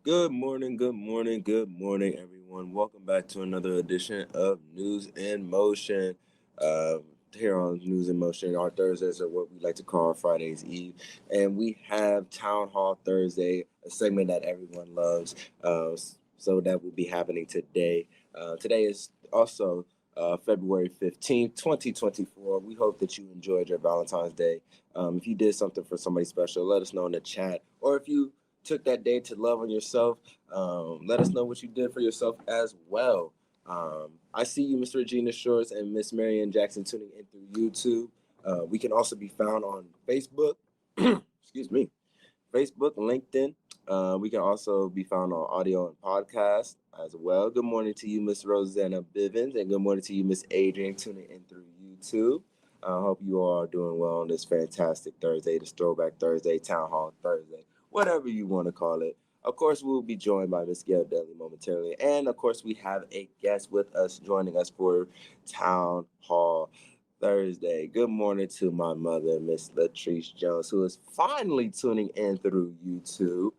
Good morning, good morning, good morning, everyone. Welcome back to another edition of News in Motion. Uh, Here on News in Motion, our Thursdays are what we like to call Friday's Eve. And we have Town Hall Thursday, a segment that everyone loves. So that will be happening today. Today is also February 15th, 2024. We hope that you enjoyed your Valentine's Day. If you did something for somebody special, let us know in the chat. Or if you took that day to love on yourself, let us know what you did for yourself as well. I see you, Mr. Regina Shorts and Miss Marianne Jackson, tuning in through YouTube. We can also be found on Facebook. Excuse me. Facebook, LinkedIn. We can also be found on audio and podcast as well. Good morning to you, Miss Rosanna Bivens, and good morning to you, Miss Adrian, tuning in through YouTube. I hope you all are doing well on this fantastic Thursday, this Throwback Thursday, Town Hall Thursday, whatever you want to call it. Of course, we'll be joined by Miss Gail Daly momentarily. And of course, we have a guest with us joining us for Town Hall Thursday. Good morning to my mother, Miss Latrice Jones, who is finally tuning in through YouTube.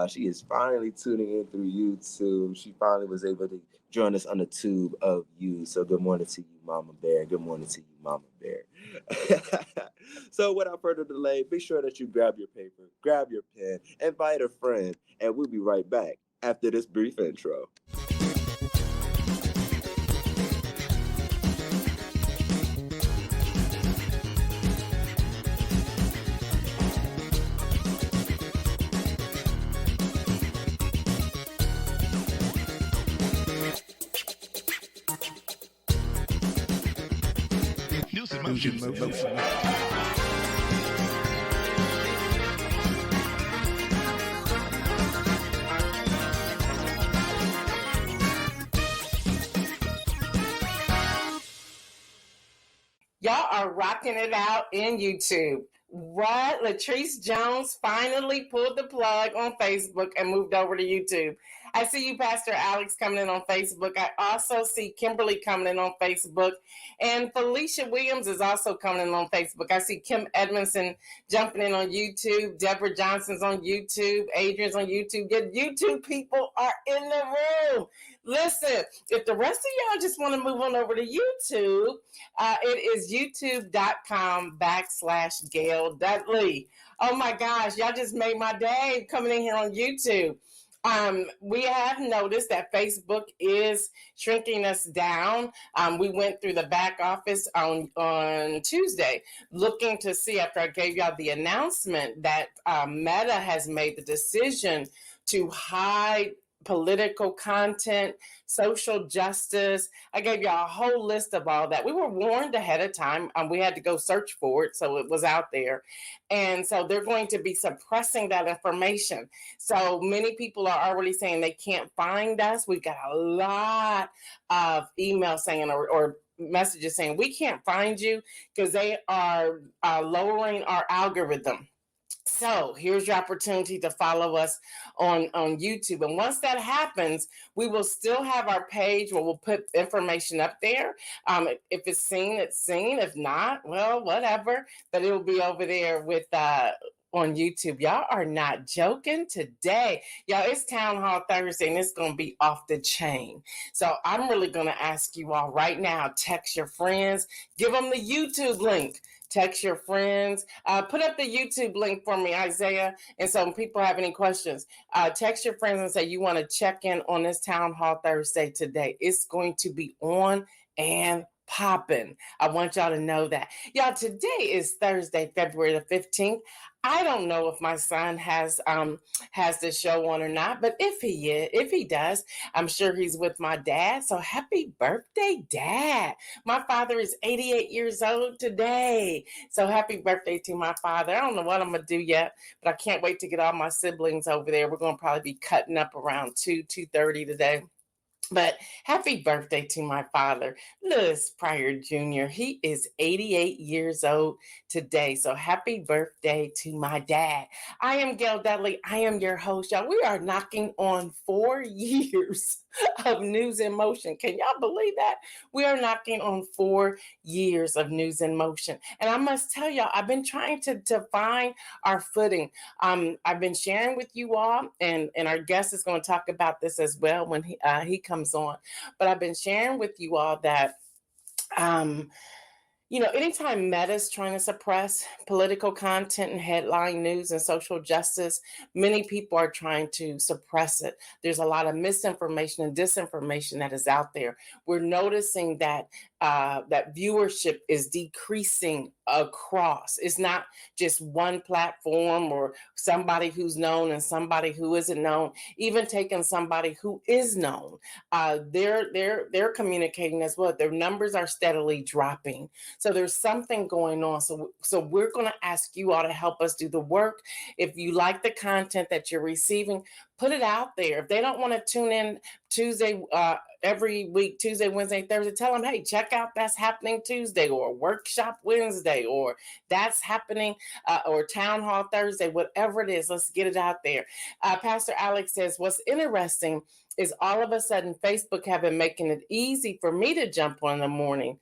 She is finally tuning in through YouTube. She finally was able to join us on the tube of you. So good morning to you, Mama Bear. Good morning to you, Mama Bear. So without further delay, be sure that you grab your paper, grab your pen, invite a friend, and we'll be right back after this brief intro. News in motion. Y'all are rocking it out in YouTube. What? Latrice Jones finally pulled the plug on Facebook and moved over to YouTube. I see you, Pastor Alex, coming in on Facebook. I also see Kimberly coming in on Facebook. And Felicia Williams is also coming in on Facebook. I see Kim Edmondson jumping in on YouTube. Deborah Johnson's on YouTube. Adrian's on YouTube. The YouTube people are in the room. Listen, if the rest of y'all just want to move on over to YouTube, it is youtube.com/Gail Dudley. Oh my gosh, y'all just made my day coming in here on YouTube. We have noticed that Facebook is shrinking us down. We went through the back office on Tuesday looking to see, after I gave y'all the announcement that Meta has made the decision to hide political content, social justice. I gave y'all a whole list of all that. We were warned ahead of time. We had to go search for it, so it was out there. And so they're going to be suppressing that information. So many people are already saying they can't find us. We've got a lot of emails saying or messages saying we can't find you because they are lowering our algorithm. So here's your opportunity to follow us on YouTube. And once that happens, we will still have our page where we'll put information up there. If it's seen, it's seen. If not, well, whatever. But it will be over there with on YouTube. Y'all are not joking today. Y'all, it's Town Hall Thursday and it's going to be off the chain. So I'm really going to ask you all right now, text your friends, give them the YouTube link. Text your friends. Put up the YouTube link for me, Isaiah. And so when people have any questions, text your friends and say you want to check in on this Town Hall Thursday today. It's going to be on and popping. I want y'all to know that. Y'all, today is Thursday, February the 15th. I don't know if my son has the show on or not, but if he does, I'm sure he's with my dad. So happy birthday, Dad. My father is 88 years old today. So happy birthday to my father. I don't know what I'm going to do yet, but I can't wait to get all my siblings over there. We're going to probably be cutting up around 2:30 today. But happy birthday to my father, Louis Pryor Jr. He is 88 years old today. So happy birthday to my dad. I am Gail Dudley. I am your host, y'all. We are knocking on 4 years of news in motion. Can y'all believe that? We are knocking on 4 years of news in motion. And I must tell y'all, I've been trying to find our footing. I've been sharing with you all, and our guest is going to talk about this as well when he comes on. But I've been sharing with you all that um, anytime Meta's trying to suppress political content and headline news and social justice, many people are trying to suppress it. There's a lot of misinformation and disinformation that is out there. We're noticing that that viewership is decreasing across. It's not just one platform or somebody who's known and somebody who isn't known. Even taking somebody who is known, they're communicating as well. Their numbers are steadily dropping. So there's something going on. So we're going to ask you all to help us do the work. If you like the content that you're receiving, put it out there. If they don't want to tune in Tuesday, every week, Tuesday, Wednesday, Thursday, tell them, hey, check out That's Happening Tuesday or Workshop Wednesday or That's Happening or Town Hall Thursday, whatever it is, let's get it out there. Pastor Alex says, what's interesting is all of a sudden Facebook have been making it easy for me to jump on in the morning.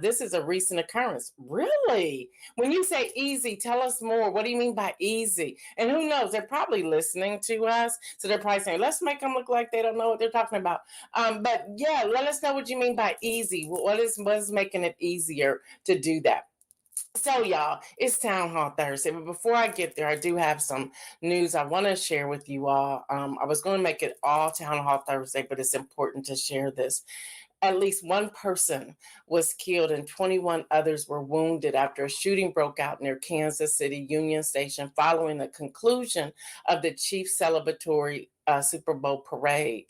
This is a recent occurrence. Really? When you say easy, tell us more. What do you mean by easy? And who knows? They're probably listening to us. So they're probably saying, let's make them look like they don't know what they're talking about. But yeah, let us know what you mean by easy. What is making it easier to do that? So, y'all, it's Town Hall Thursday. But before I get there, I do have some news I want to share with you all. I was going to make it all Town Hall Thursday, but it's important to share this. At least one person was killed and 21 others were wounded after a shooting broke out near Kansas City Union Station following the conclusion of the Chiefs celebratory Super Bowl parade.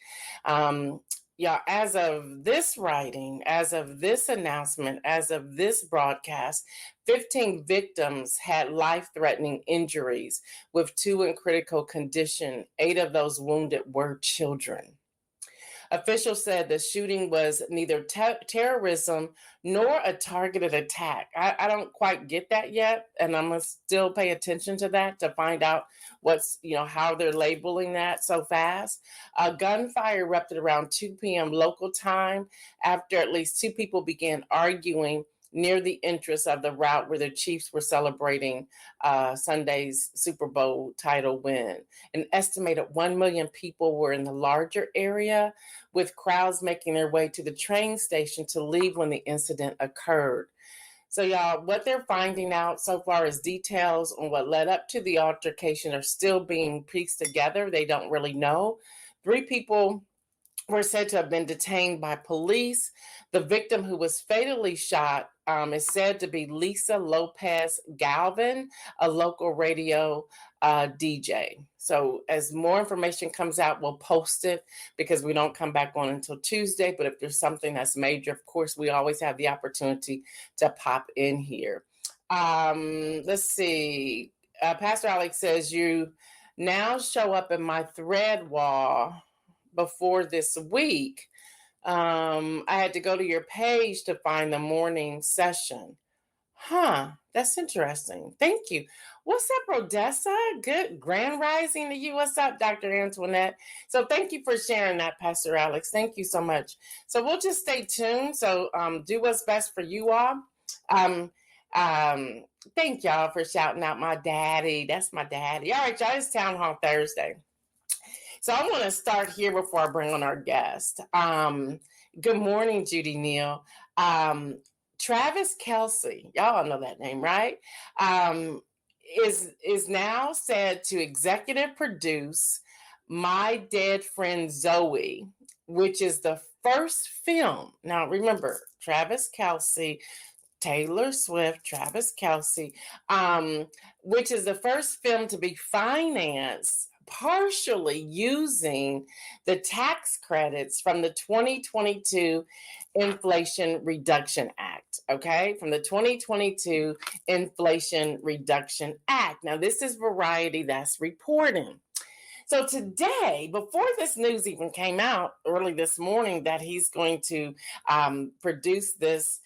Yeah, as of this writing, as of this announcement, as of this broadcast, 15 victims had life-threatening injuries, with 2 in critical condition. 8 of those wounded were children. Officials said the shooting was neither terrorism nor a targeted attack. I don't quite get that yet, and I'm gonna still pay attention to that to find out how they're labeling that so fast. Gunfire erupted around 2 p.m. local time after at least 2 people began arguing near the entrance of the route where the Chiefs were celebrating Sunday's Super Bowl title win. An estimated 1 million people were in the larger area, with crowds making their way to the train station to leave when the incident occurred. So, y'all, what they're finding out so far is details on what led up to the altercation are still being pieced together. They don't really know. 3 people were said to have been detained by police. The victim, who was fatally shot, is said to be Lisa Lopez Galvin, a local radio DJ. So as more information comes out, we'll post it because we don't come back on until Tuesday. But if there's something that's major, of course, we always have the opportunity to pop in here. Let's see. Pastor Alex says, you now show up in my thread wall before this week. I had to go to your page to find the morning session. That's interesting. Thank you. What's up, Odessa? Good grand rising to you. What's up, Dr. Antoinette? So thank you for sharing that, Pastor Alex. Thank you so much. So we'll just stay tuned. So do what's best for you all. Thank y'all for shouting out my daddy. That's my daddy. All right, y'all, it's Town Hall Thursday. So I want to start here before I bring on our guest. Good morning, Judy Neal. Travis Kelce, y'all know that name, right? Is now said to executive produce My Dead Friend Zoe, which is the first film. Now remember, Travis Kelce, Taylor Swift, Travis Kelce, which is the first film to be financed partially using the tax credits from the 2022 Inflation Reduction Act, okay? From the 2022 Inflation Reduction Act. Now, this is Variety that's reporting. So today, before this news even came out early this morning, that he's going to produce this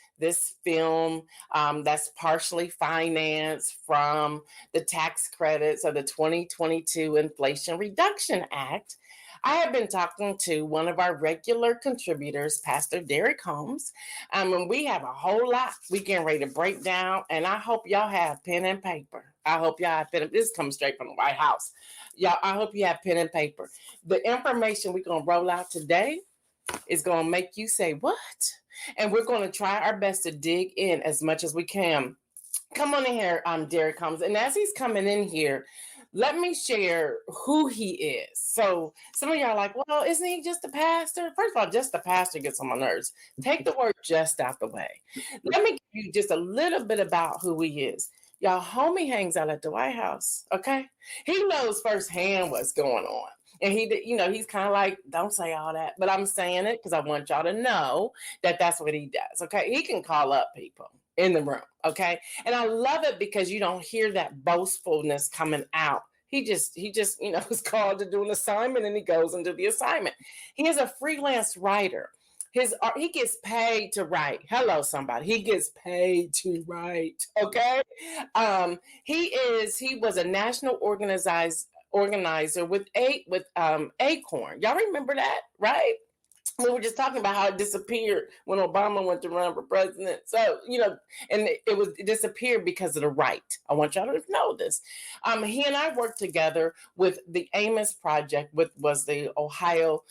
film that's partially financed from the tax credits of the 2022 Inflation Reduction Act. I have been talking to one of our regular contributors, Pastor Derek Holmes, and we have a whole lot we getting ready to break down, and I hope y'all have pen and paper. I hope y'all have pen. This comes straight from the White House. Y'all, I hope you have pen and paper. The information we're going to roll out today is going to make you say, what? And we're going to try our best to dig in as much as we can. Come on in here, Derek Holmes. And as he's coming in here, let me share who he is. So some of y'all are like, well, isn't he just a pastor? First of all, just a pastor gets on my nerves. Take the word just out the way. Let me give you just a little bit about who he is. Y'all, homie hangs out at the White House, okay? He knows firsthand what's going on. And he's kind of like, don't say all that. But I'm saying it because I want y'all to know that that's what he does, okay? He can call up people in the room, okay? And I love it because you don't hear that boastfulness coming out. He just is called to do an assignment and he goes and do the assignment. He is a freelance writer. He gets paid to write. Hello, somebody. He gets paid to write, okay? He was a national organizer with Acorn. Y'all remember that, right? We were just talking about how it disappeared when Obama went to run for president. So, and it disappeared because of the right. I want y'all to know this. He and I worked together with the Amos Project, which was the Ohio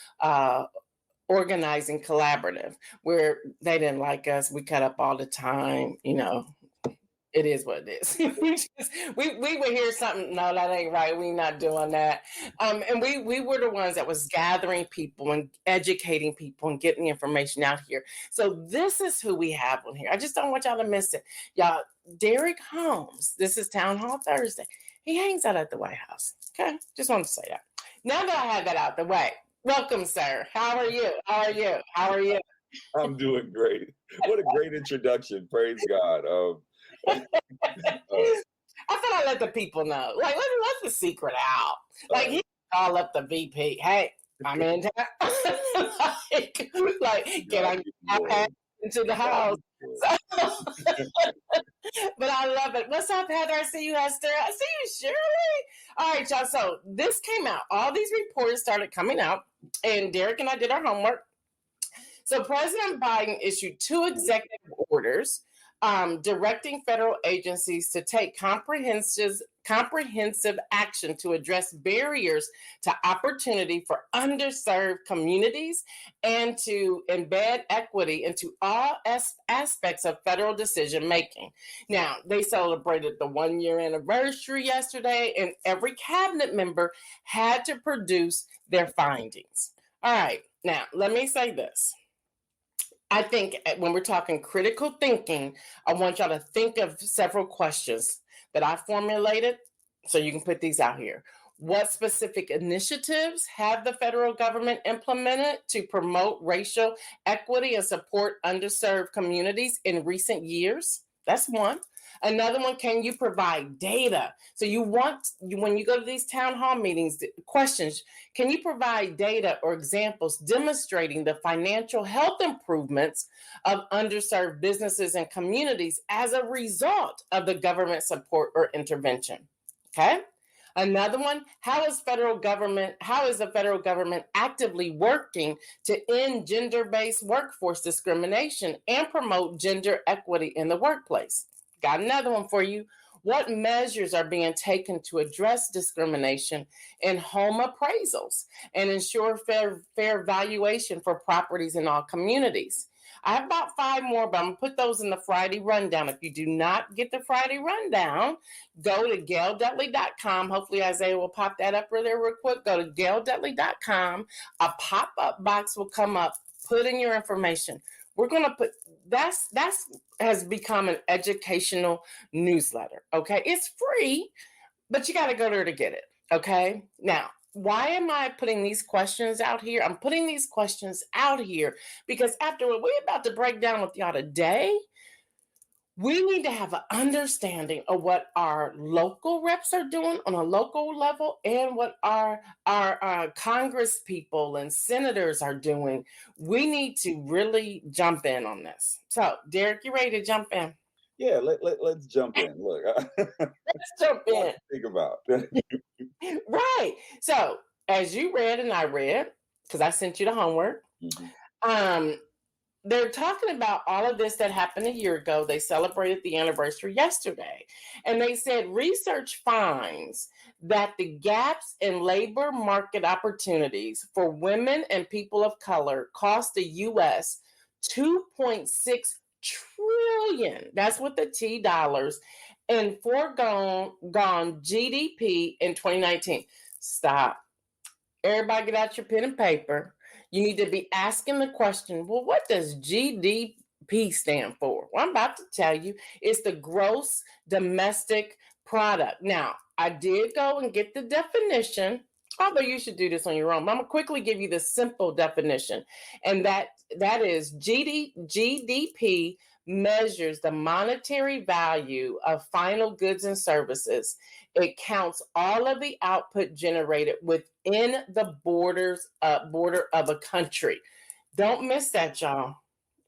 organizing collaborative, where they didn't like us. We cut up all the time, It is what it is. we would hear something. No, that ain't right. We not doing that. And we were the ones that was gathering people and educating people and getting the information out here. So this is who we have on here. I just don't want y'all to miss it. Y'all, Derek Holmes. This is Town Hall Thursday. He hangs out at the White House. Okay, just wanted to say that. Now that I have that out the way, welcome, sir. How are you? How are you? How are you? I'm doing great. What a great introduction. Praise God. I thought I'd let the people know. Like, let the secret out. Like, he call up the VP. Hey, I'm in town. Can I pass into the house? But I love it. What's up, Heather? I see you, Esther. I see you, Shirley. All right, y'all. So this came out. All these reports started coming out, and Derek and I did our homework. So President Biden issued 2 executive orders directing federal agencies to take comprehensive action to address barriers to opportunity for underserved communities and to embed equity into all aspects of federal decision making. Now, they celebrated the 1-year anniversary yesterday, and every cabinet member had to produce their findings. All right, now let me say this. I think when we're talking critical thinking, I want y'all to think of several questions that I formulated, so you can put these out here. What specific initiatives have the federal government implemented to promote racial equity and support underserved communities in recent years? That's one. Another one, can you provide data? So when you go to these town hall meetings, questions, can you provide data or examples demonstrating the financial health improvements of underserved businesses and communities as a result of the government support or intervention? Okay. Another one, how is the federal government actively working to end gender-based workforce discrimination and promote gender equity in the workplace? Got another one for you. What measures are being taken to address discrimination in home appraisals and ensure fair valuation for properties in all communities? I have about 5 more, but I'm going to put those in the Friday rundown. If you do not get the Friday rundown, go to GailDutley.com. Hopefully Isaiah will pop that up real quick. Go to GailDutley.com. A pop-up box will come up. Put in your information. We're going to put that's has become an educational newsletter. Okay, it's free, but you got to go there to get it. Okay, now why am I putting these questions out here? I'm putting these questions out here because after what we're about to break down with y'all today, We need to have an understanding of what our local reps are doing on a local level and what our Congress people and senators are doing. We need to really jump in on this. So, Derek, you ready to jump in? Yeah, let's jump in. Look, Let's jump in. think about. Right. So, as you read and I read, because I sent you the homework, um, they're talking about all of this that happened a year ago. They celebrated the anniversary yesterday. And they said research finds that the gaps in labor market opportunities for women and people of color cost the US 2.6 trillion. That's with the T dollars in foregone GDP in 2019. Stop. Everybody get out your pen and paper. You need to be asking the question, well, what does GDP stand for? Well, I'm about to tell you. It's the gross domestic product. Now, I did go and get the definition, although you should do this on your own. But I'm going to quickly give you the simple definition. And that is GDP measures the monetary value of final goods and services. It counts all of the output generated within the border of a country. Don't miss that, y'all.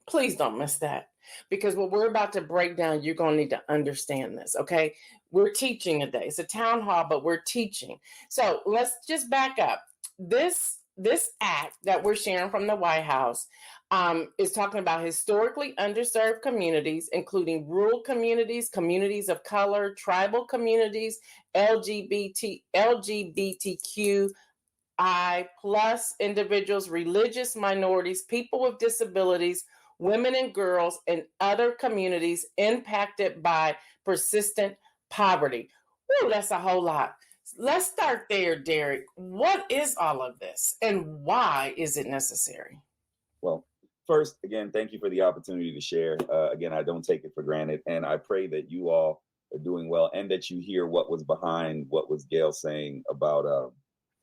Please don't miss that. Because what we're about to break down, you're going to need to understand this, okay? We're teaching today. It's a town hall, but we're teaching. So let's just back up. This act that we're sharing from the White House is talking about historically underserved communities, including rural communities, communities of color, tribal communities, LGBTQI plus individuals, religious minorities, people with disabilities, women and girls, and other communities impacted by persistent poverty. Ooh, that's a whole lot. Let's start there, Derek. What is all of this and why is it necessary? Well, first, again, thank you for the opportunity to share. Again, I don't take it for granted. And I pray that you all are doing well and that you hear what was behind what was Gail saying about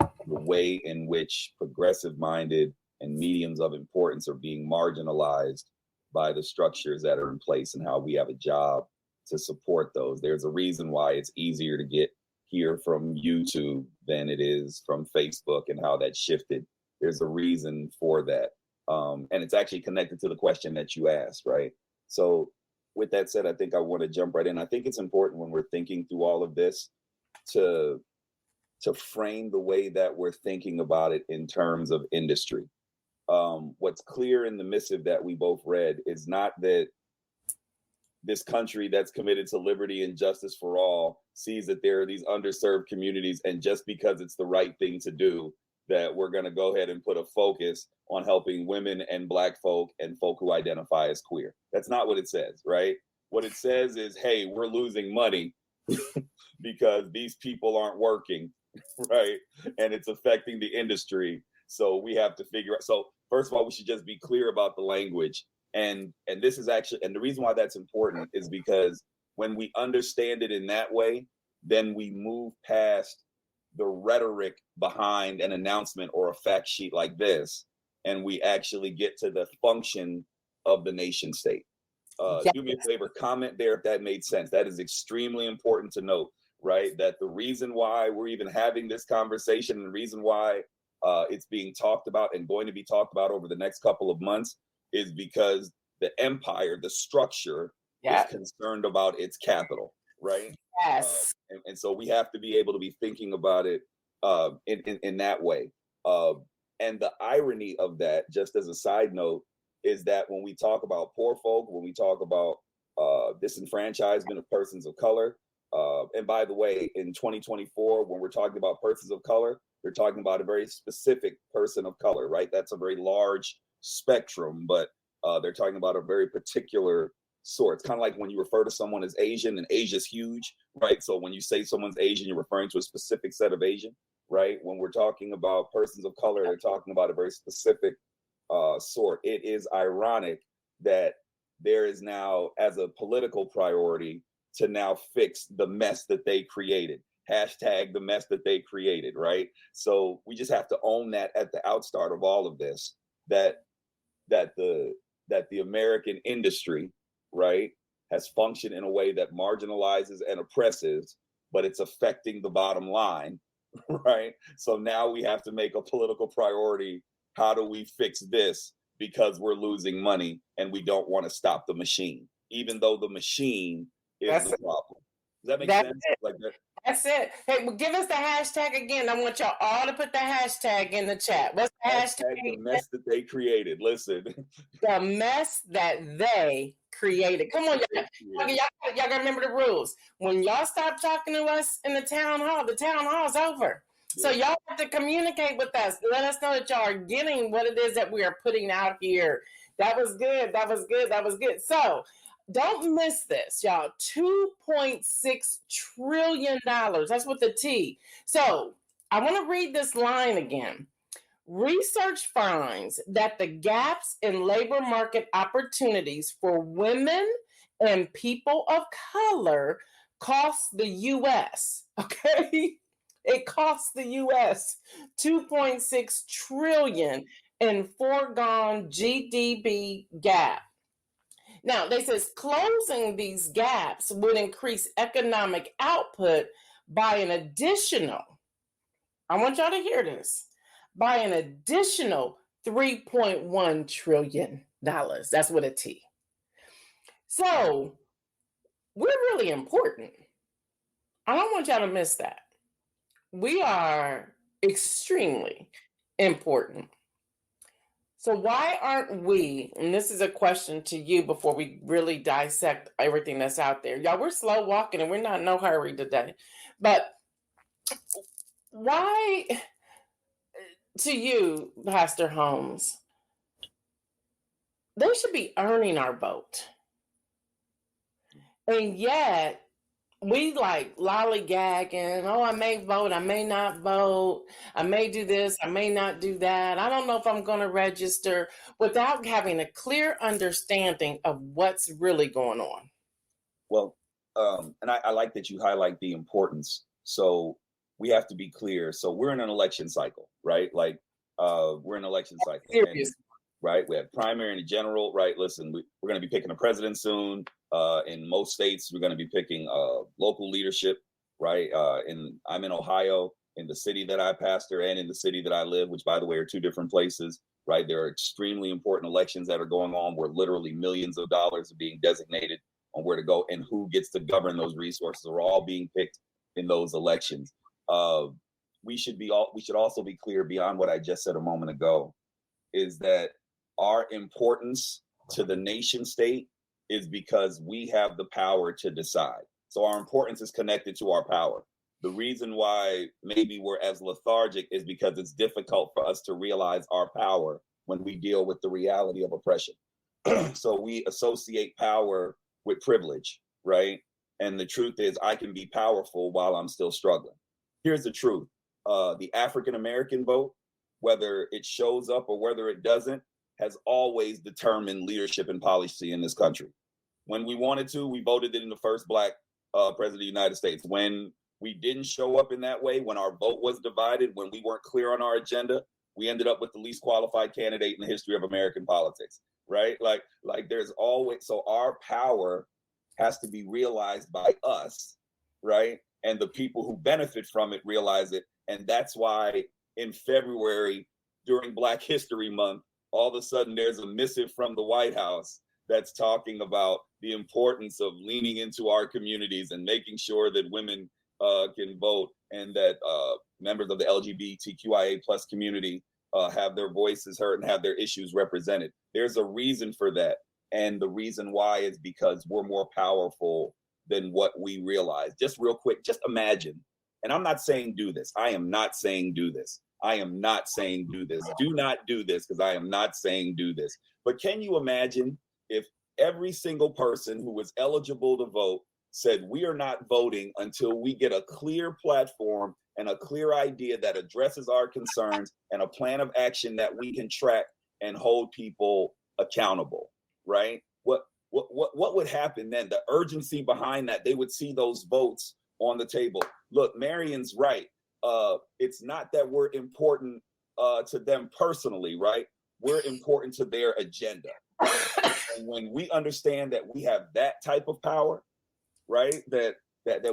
the way in which progressive-minded and mediums of importance are being marginalized by the structures that are in place and how we have a job to support those. There's a reason why it's easier to hear from YouTube than it is from Facebook and how that shifted. There's a reason for that. And it's actually connected to the question that you asked, right? So with that said, I think I want to jump right in. I think it's important when we're thinking through all of this to frame the way that we're thinking about it in terms of industry. What's clear in the missive that we both read is not that this country that's committed to liberty and justice for all sees that there are these underserved communities, and just because it's the right thing to do, that we're going to go ahead and put a focus on helping women and Black folk and folk who identify as queer. That's not what it says, right? What it says is, hey, we're losing money because these people aren't working, right? And it's affecting the industry. So we have to figure out. So first of all, we should just be clear about the language. And this is actually, and the reason why that's important is because when we understand it in that way, then we move past the rhetoric behind an announcement or a fact sheet like this, and we actually get to the function of the nation state. Yes. Do me a favor, comment there if that made sense. That is extremely important to note, right? That the reason why we're even having this conversation and the reason why it's being talked about and going to be talked about over the next couple of months is because the empire, the structure, is concerned about its capital, right? Yes. And so we have to be able to be thinking about it in that way. And the irony of that, just as a side note, is that when we talk about poor folk, when we talk about disenfranchisement of persons of color, and by the way, in 2024, when we're talking about persons of color, we're talking about a very specific person of color, right? That's a very large spectrum, but they're talking about a very particular sort. It's kind of like when you refer to someone as Asian, and Asia's huge, right? So when you say someone's Asian, you're referring to a specific set of Asian, right? When we're talking about persons of color, they're talking about a very specific sort. It is ironic that there is now, as a political priority, to now fix the mess that they created. Hashtag the mess that they created, right? So we just have to own that at the outstart of all of this, that the American industry, right, has functioned in a way that marginalizes and oppresses, but it's affecting the bottom line, right? So now we have to make a political priority. How do we fix this? Because we're losing money and we don't want to stop the machine, even though the machine is That's the problem. Does that make That's sense? it. Like that? That's it. Hey, well, give us the hashtag again. I want y'all all to put the hashtag in the chat. What's the hashtag? The mess that they created. Listen. The mess that they created. Come on, y'all gotta remember the rules. When y'all stop talking to us in the town hall's over. So y'all have to communicate with us. Let us know that y'all are getting what it is that we are putting out here. That was good. That was good. That was good. So don't miss this, y'all. $2.6 trillion. That's with the T. So I want to read this line again. Research finds that the gaps in labor market opportunities for women and people of color cost the U.S. Okay, it costs the U.S. $2.6 trillion in foregone GDP gap. Now, they says closing these gaps would increase economic output by an additional, I want y'all to hear this, by an additional $3.1 trillion. That's with a T. So we're really important. I don't want y'all to miss that. We are extremely important. So why aren't we, and this is a question to you before we really dissect everything that's out there. Y'all, we're slow walking and we're not in no hurry today. But why, to you, Pastor Holmes, they should be earning our vote. And yet, we like lollygagging. Oh, I may vote. I may not vote. I may do this. I may not do that. I don't know if I'm going to register, without having a clear understanding of what's really going on. Well, and I like that you highlight the importance. So we have to be clear. So we're in an election cycle, right? Like we're in an election cycle. And, right? We have primary and general, right? Listen, we're going to be picking a president soon. In most states, we're going to be picking local leadership, right? I'm in Ohio, in the city that I pastor and in the city that I live, which, by the way, are two different places, right? There are extremely important elections that are going on where literally millions of dollars are being designated on where to go and who gets to govern those resources are all being picked in those elections. We should also be clear beyond what I just said a moment ago, is that our importance to the nation state is because we have the power to decide. So our importance is connected to our power. The reason why maybe we're as lethargic is because it's difficult for us to realize our power when we deal with the reality of oppression. So we associate power with privilege, right? And the truth is, I can be powerful while I'm still struggling. Here's the truth. The African-American vote, whether it shows up or whether it doesn't, has always determined leadership and policy in this country. When we wanted to, we voted in the first Black president of the United States. When we didn't show up in that way, when our vote was divided, when we weren't clear on our agenda, we ended up with the least qualified candidate in the history of American politics, right? Like there's always, so our power has to be realized by us, right? And the people who benefit from it realize it. And that's why in February, during Black History Month, all of a sudden there's a missive from the White House that's talking about the importance of leaning into our communities and making sure that women can vote and that members of the LGBTQIA plus community have their voices heard and have their issues represented. There's a reason for that. And the reason why is because we're more powerful than what we realize. Just real quick, just imagine, and I'm not saying do this. I am not saying do this. I am not saying do this. Do not do this, because I am not saying do this. But can you imagine if every single person who was eligible to vote said, we are not voting until we get a clear platform and a clear idea that addresses our concerns and a plan of action that we can track and hold people accountable, right? What would happen then? The urgency behind that, they would see those votes on the table. Look, Marion's right. It's not that we're important to them personally, right? We're important to their agenda. And when we understand that we have that type of power, right? That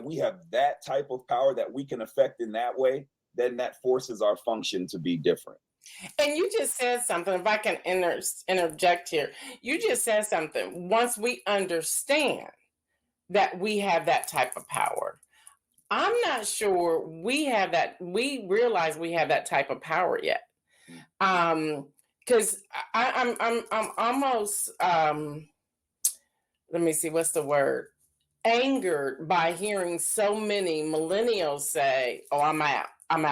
we have that type of power that we can affect in that way, then that forces our function to be different. And you just said something, if I can interject here. You just said something. Once we understand that we have that type of power, I'm not sure we realize we have that type of power yet. Because I'm almost let me see, what's the word? Angered by hearing so many millennials say, "Oh, I'm out. I'm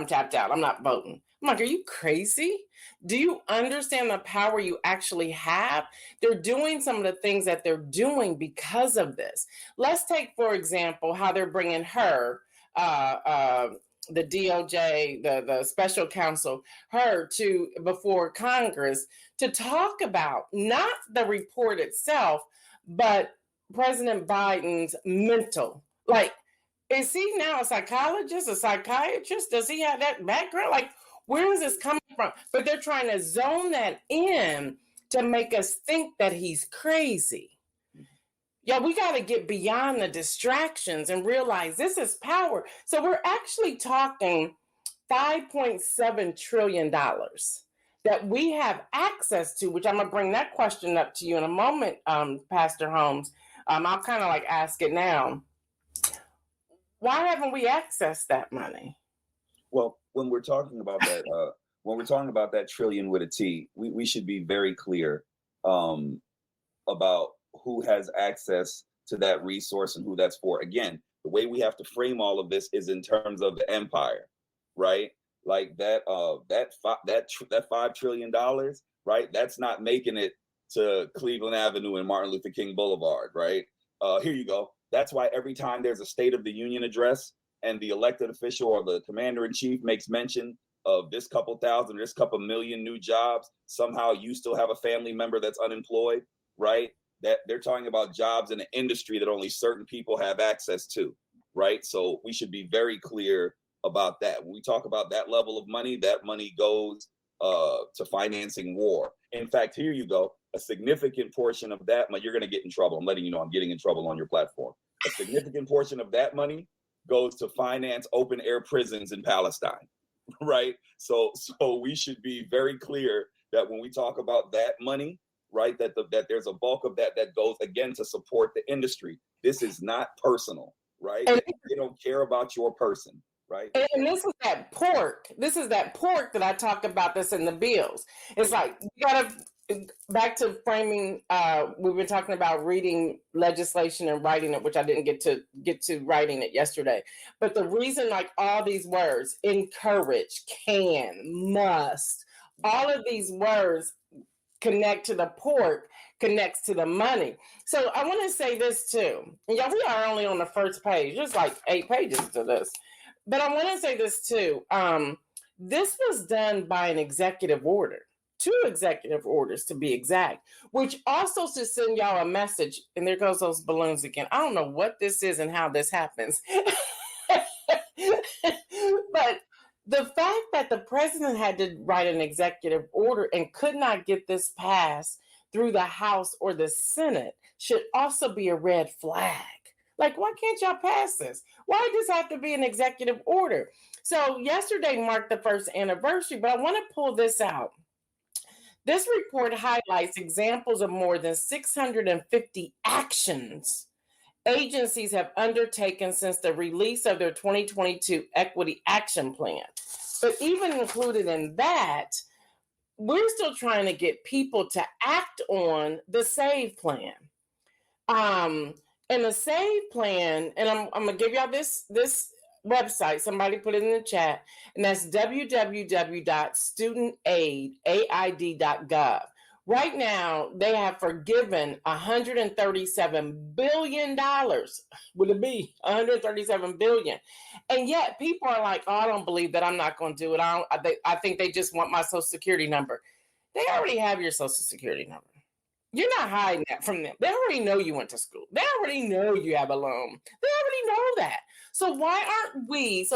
tapped out. I'm not voting." I'm like, are you crazy? Do you understand the power you actually have? They're doing some of the things that they're doing because of this. Let's take, for example, how they're bringing her, the DOJ, the special counsel, her to before Congress to talk about not the report itself, but President Biden's mental. Like, is he now a psychologist, a psychiatrist? Does he have that background? Like, where is this coming from? But they're trying to zone that in to make us think that he's crazy. Yeah, we got to get beyond the distractions and realize this is power. So we're actually talking $5.7 trillion that we have access to, which I'm going to bring that question up to you in a moment, Pastor Holmes. I'll kind of like ask it now. Why haven't we accessed that money? Well, when we're talking about that, trillion with a T, we should be very clear about who has access to that resource and who that's for. Again, the way we have to frame all of this is in terms of the empire, right? Like that $5 trillion, right? That's not making it to Cleveland Avenue and Martin Luther King Boulevard, right? Here you go. That's why every time there's a State of the Union address and the elected official or the commander in chief makes mention of this couple thousand, this couple million new jobs, somehow you still have a family member that's unemployed, right? That they're talking about jobs in an industry that only certain people have access to, right? So we should be very clear about that. When we talk about that level of money, that money goes to financing war. In fact, here you go. A significant portion of that money, you're going to get in trouble. I'm letting you know I'm getting in trouble on your platform. A significant portion of that money goes to finance open air prisons in Palestine, right? So we should be very clear that when we talk about that money, right, that there's a bulk of that goes again to support the industry. This is not personal, right? They don't care about your person, right? And this is that pork. This is that pork that I talked about that's in the bills. It's like you gotta back to framing. We've been talking about reading legislation and writing it, which I didn't get to writing it yesterday. But the reason, like all these words, encourage, can, must, all of these words connect to the pork, connects to the money. So I want to say this too. Yeah, we are only on the first page. There's like 8 pages to this. But I want to say this too. This was done by an executive order, 2 executive orders to be exact, which also to send y'all a message. And there goes those balloons again. I don't know what this is and how this happens. But the fact that the president had to write an executive order and could not get this passed through the House or the Senate should also be a red flag. Like, why can't y'all pass this? Why does this have to be an executive order? So yesterday marked the first anniversary, but I want to pull this out. This report highlights examples of more than 650 actions agencies have undertaken since the release of their 2022 Equity Action Plan. But even included in that, we're still trying to get people to act on the SAVE plan. And the SAVE plan, and I'm going to give y'all this website. Somebody put it in the chat, and that's www.studentaid.gov. Right now, they have forgiven $137 billion. Would it be $137 billion? And yet people are like, oh, I don't believe that. I'm not going to do it. I think they just want my Social Security number. They already have your Social Security number. You're not hiding that from them. They already know you went to school. They already know you have a loan. They already know that. So why aren't we,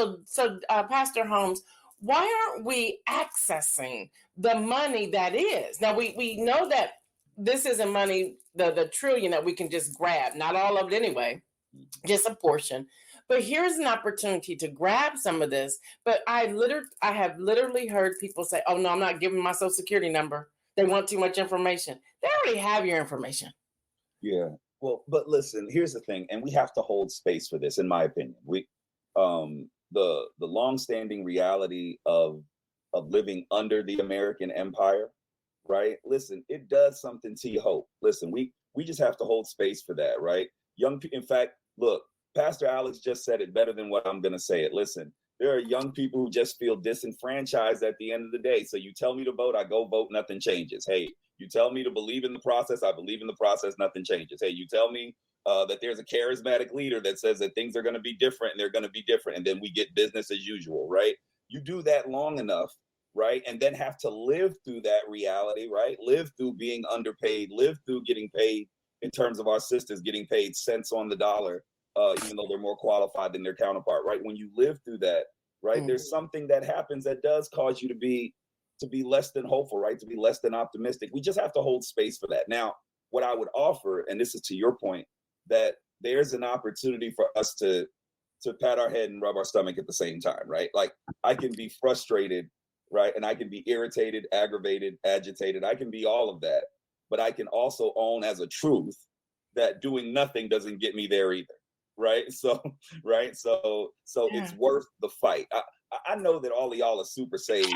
Pastor Holmes, why aren't we accessing the money that is? Now, we know that this isn't money, the trillion that we can just grab, not all of it anyway, just a portion. But here's an opportunity to grab some of this. But I have literally heard people say, oh no, I'm not giving my social security number. They want too much information. They already have your information. Yeah. Well, but listen, here's the thing, and we have to hold space for this, in my opinion. The longstanding reality of living under the American empire, right? Listen, it does something to your hope. Listen, we just have to hold space for that, right? Young people, in fact, look, Pastor Alex just said it better than what I'm going to say it. Listen, there are young people who just feel disenfranchised at the end of the day. So you tell me to vote, I go vote, nothing changes. Hey, you tell me to believe in the process, I believe in the process, nothing changes. Hey, you tell me that there's a charismatic leader that says that things are going to be different and they're going to be different. And then we get business as usual, right? You do that long enough, right? And then have to live through that reality, right? Live through being underpaid, live through getting paid in terms of our sisters getting paid cents on the dollar, even though they're more qualified than their counterpart, right? When you live through that, right, there's something that happens that does cause you to be less than hopeful, right? To be less than optimistic. We just have to hold space for that. Now, what I would offer, and this is to your point, that there's an opportunity for us to pat our head and rub our stomach at the same time, right? Like I can be frustrated, right? And I can be irritated, aggravated, agitated. I can be all of that, but I can also own as a truth that doing nothing doesn't get me there either. Right. So, right. So it's worth the fight. I know that all of y'all are super saved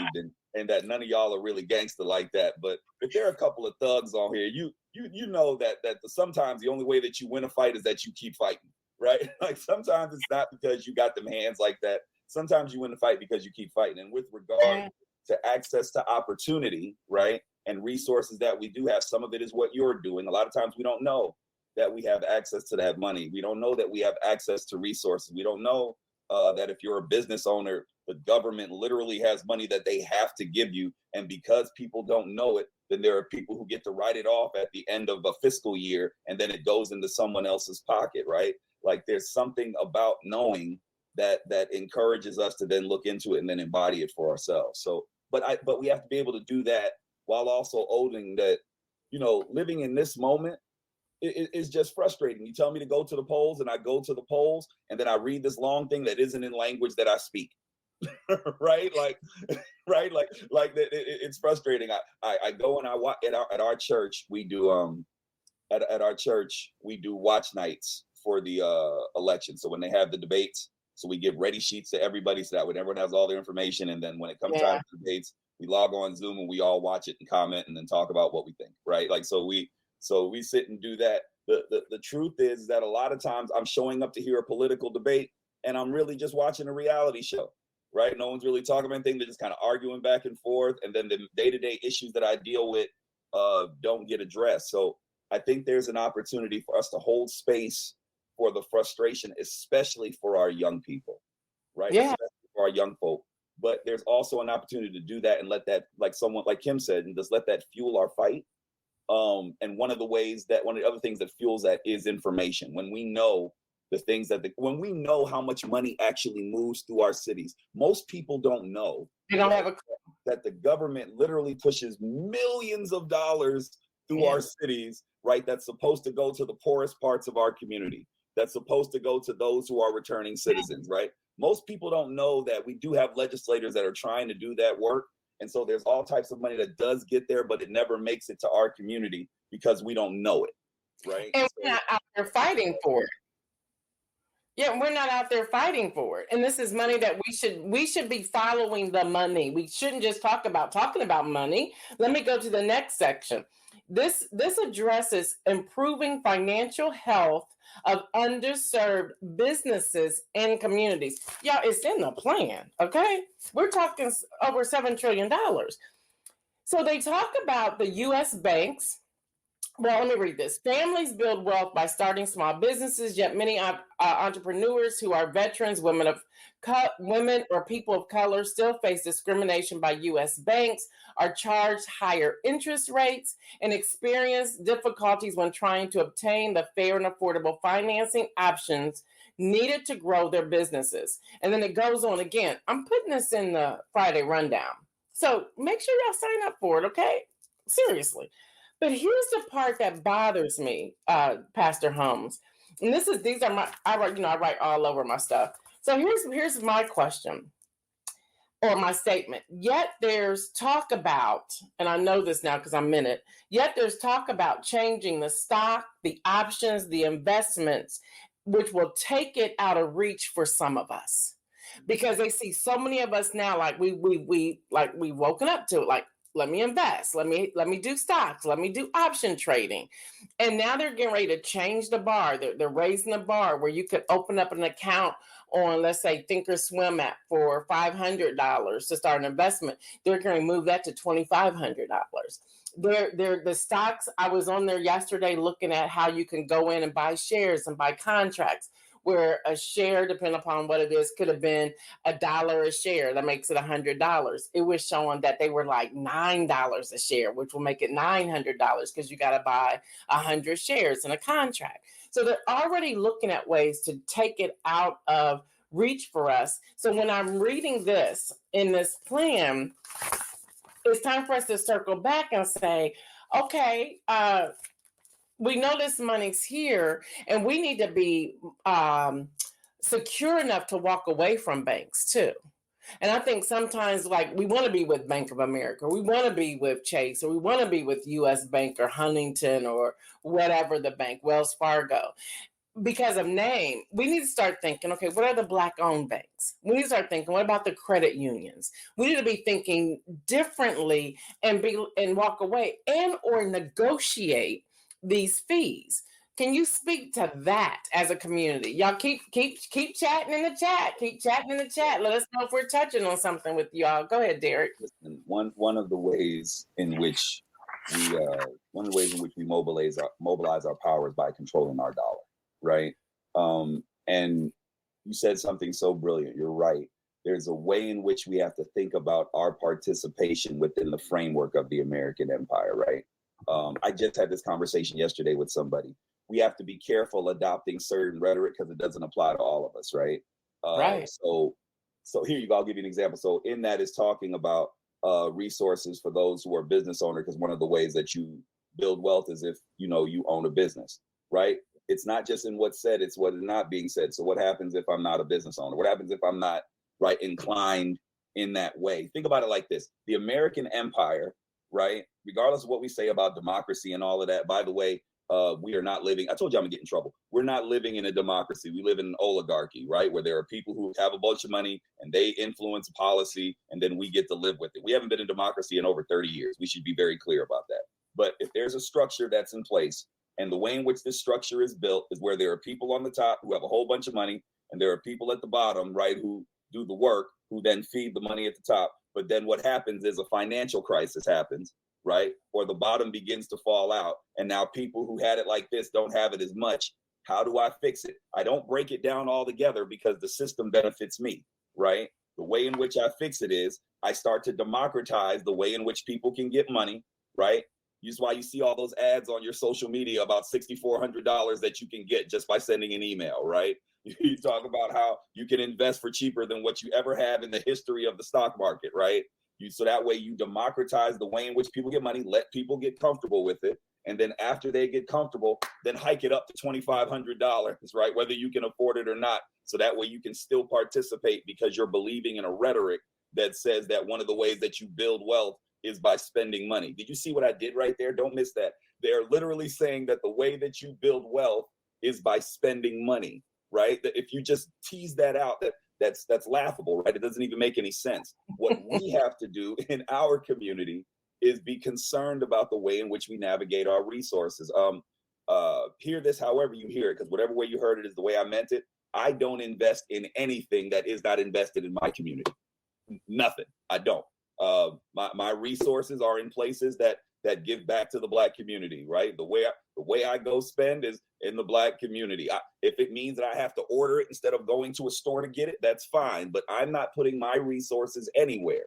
and that none of y'all are really gangster like that. But if there are a couple of thugs on here, you know that sometimes the only way that you win a fight is that you keep fighting. Right. Like sometimes it's not because you got them hands like that. Sometimes you win the fight because you keep fighting. And with regard to access to opportunity, right, and resources that we do have, some of it is what you're doing. A lot of times we don't know that we have access to that money. We don't know that we have access to resources. We don't know that if you're a business owner, the government literally has money that they have to give you. And because people don't know it, then there are people who get to write it off at the end of a fiscal year, and then it goes into someone else's pocket, right? Like there's something about knowing that encourages us to then look into it and then embody it for ourselves. So, but we have to be able to do that while also owning that, living in this moment, it's just frustrating. You tell me to go to the polls and I go to the polls and then I read this long thing that isn't in language that I speak. Right? Like, right? Like it's frustrating. I go and I watch at our church. We do at our church we do watch nights for the election. So when they have the debates, so we give ready sheets to everybody so that when everyone has all their information, and then when it comes time for debates, we log on Zoom and we all watch it and comment and then talk about what we think. Right? Like so we sit and do that. The truth is that a lot of times I'm showing up to hear a political debate and I'm really just watching a reality show, right? No one's really talking about anything. They're just kind of arguing back and forth. And then the day-to-day issues that I deal with don't get addressed. So I think there's an opportunity for us to hold space for the frustration, especially for our young people, right? Yeah. Especially for our young folk. But there's also an opportunity to do that and let that, like someone like Kim said, and just let that fuel our fight. And one of the other things that fuels that is information. When we know the things when we know how much money actually moves through our cities, most people don't know. They don't have that the government literally pushes millions of dollars through our cities, right? That's supposed to go to the poorest parts of our community. That's supposed to go to those who are returning citizens, right? Most people don't know that we do have legislators that are trying to do that work. And so there's all types of money that does get there, but it never makes it to our community because we don't know it, right? And we're not out there fighting for it. Yeah, we're not out there fighting for it. And this is money that we should be following the money. We shouldn't just talking about money. Let me go to the next section. This addresses improving financial health of underserved businesses and communities. Y'all, it's in the plan, okay? We're talking over $7 trillion. So they talk about the U.S. banks. Well, let me read this. Families build wealth by starting small businesses, yet many entrepreneurs who are veterans, women or people of color still face discrimination by U.S. banks, are charged higher interest rates, and experience difficulties when trying to obtain the fair and affordable financing options needed to grow their businesses. And then it goes on again. I'm putting this in the Friday rundown. So make sure y'all sign up for it, okay? Seriously. But here's the part that bothers me, Pastor Holmes. And these are my I write all over my stuff. So here's my question or my statement. Yet there's talk about, and I know this now because I'm in it, yet there's talk about changing the stock, the options, the investments, which will take it out of reach for some of us. Because they see so many of us now, like we've woken up to it, like, let me invest, let me do stocks, let me do option trading. And now they're getting ready to change the bar. They're raising the bar where you could open up an account on, let's say, Thinkorswim app for $500 to start an investment. They're going to move that to $2,500. The stocks, I was on there yesterday looking at how you can go in and buy shares and buy contracts, where a share, depending upon what it is, could have been $1 a share. That makes it $100. It was showing that they were like $9 a share, which will make it $900 because you got to buy 100 shares in a contract. So they're already looking at ways to take it out of reach for us. So when I'm reading this in this plan, it's time for us to circle back and say, okay, we know this money's here, and we need to be secure enough to walk away from banks too. And I think sometimes, like, we want to be with Bank of America, we want to be with Chase, or we want to be with U.S. Bank or Huntington or whatever the bank, Wells Fargo, because of name. We need to start thinking, okay, what are the Black-owned banks? We need to start thinking, what about the credit unions? We need to be thinking differently and walk away and or negotiate these fees. Can you speak to that as a community? Y'all keep chatting in the chat. Keep chatting in the chat. Let us know if we're touching on something with y'all. Go ahead, Derek. One of the ways in which we mobilize our power is by controlling our dollar, right? And you said something so brilliant. You're right. There's a way in which we have to think about our participation within the framework of the American empire, right? I just had this conversation yesterday with somebody. We have to be careful adopting certain rhetoric because it doesn't apply to all of us, right? Right. So here you go. I'll give you an example. So in that is talking about resources for those who are business owners, because one of the ways that you build wealth is if you own a business, right? It's not just in what's said, it's what is not being said. So what happens if I'm not a business owner? What happens if I'm not inclined in that way? Think about it like this. The American empire, right? Regardless of what we say about democracy and all of that, by the way, we are not living, I told you I'm gonna get in trouble. We're not living in a democracy. We live in an oligarchy, right? Where there are people who have a bunch of money and they influence policy and then we get to live with it. We haven't been in democracy in over 30 years. We should be very clear about that. But if there's a structure that's in place, and the way in which this structure is built is where there are people on the top who have a whole bunch of money, and there are people at the bottom, right, who do the work, who then feed the money at the top. But then what happens is a financial crisis happens, right? Or the bottom begins to fall out. And now people who had it like this don't have it as much. How do I fix it? I don't break it down all together because the system benefits me, right? The way in which I fix it is I start to democratize the way in which people can get money, right? This is why you see all those ads on your social media about $6,400 that you can get just by sending an email, right? You talk about how you can invest for cheaper than what you ever have in the history of the stock market, right? So that way you democratize the way in which people get money, let people get comfortable with it. And then after they get comfortable, then hike it up to $2,500, right? Whether you can afford it or not. So that way you can still participate because you're believing in a rhetoric that says that one of the ways that you build wealth is by spending money. Did you see what I did right there? Don't miss that. They're literally saying that the way that you build wealth is by spending money, right? That if you just tease that out, that's laughable, right? It doesn't even make any sense. What we have to do in our community is be concerned about the way in which we navigate our resources. Hear this however you hear it, because whatever way you heard it is the way I meant it. I don't invest in anything that is not invested in my community. Nothing. I don't. My resources are in places that give back to the Black community, right? The way I go spend is in the Black community. If it means that I have to order it instead of going to a store to get it, that's fine. But I'm not putting my resources anywhere,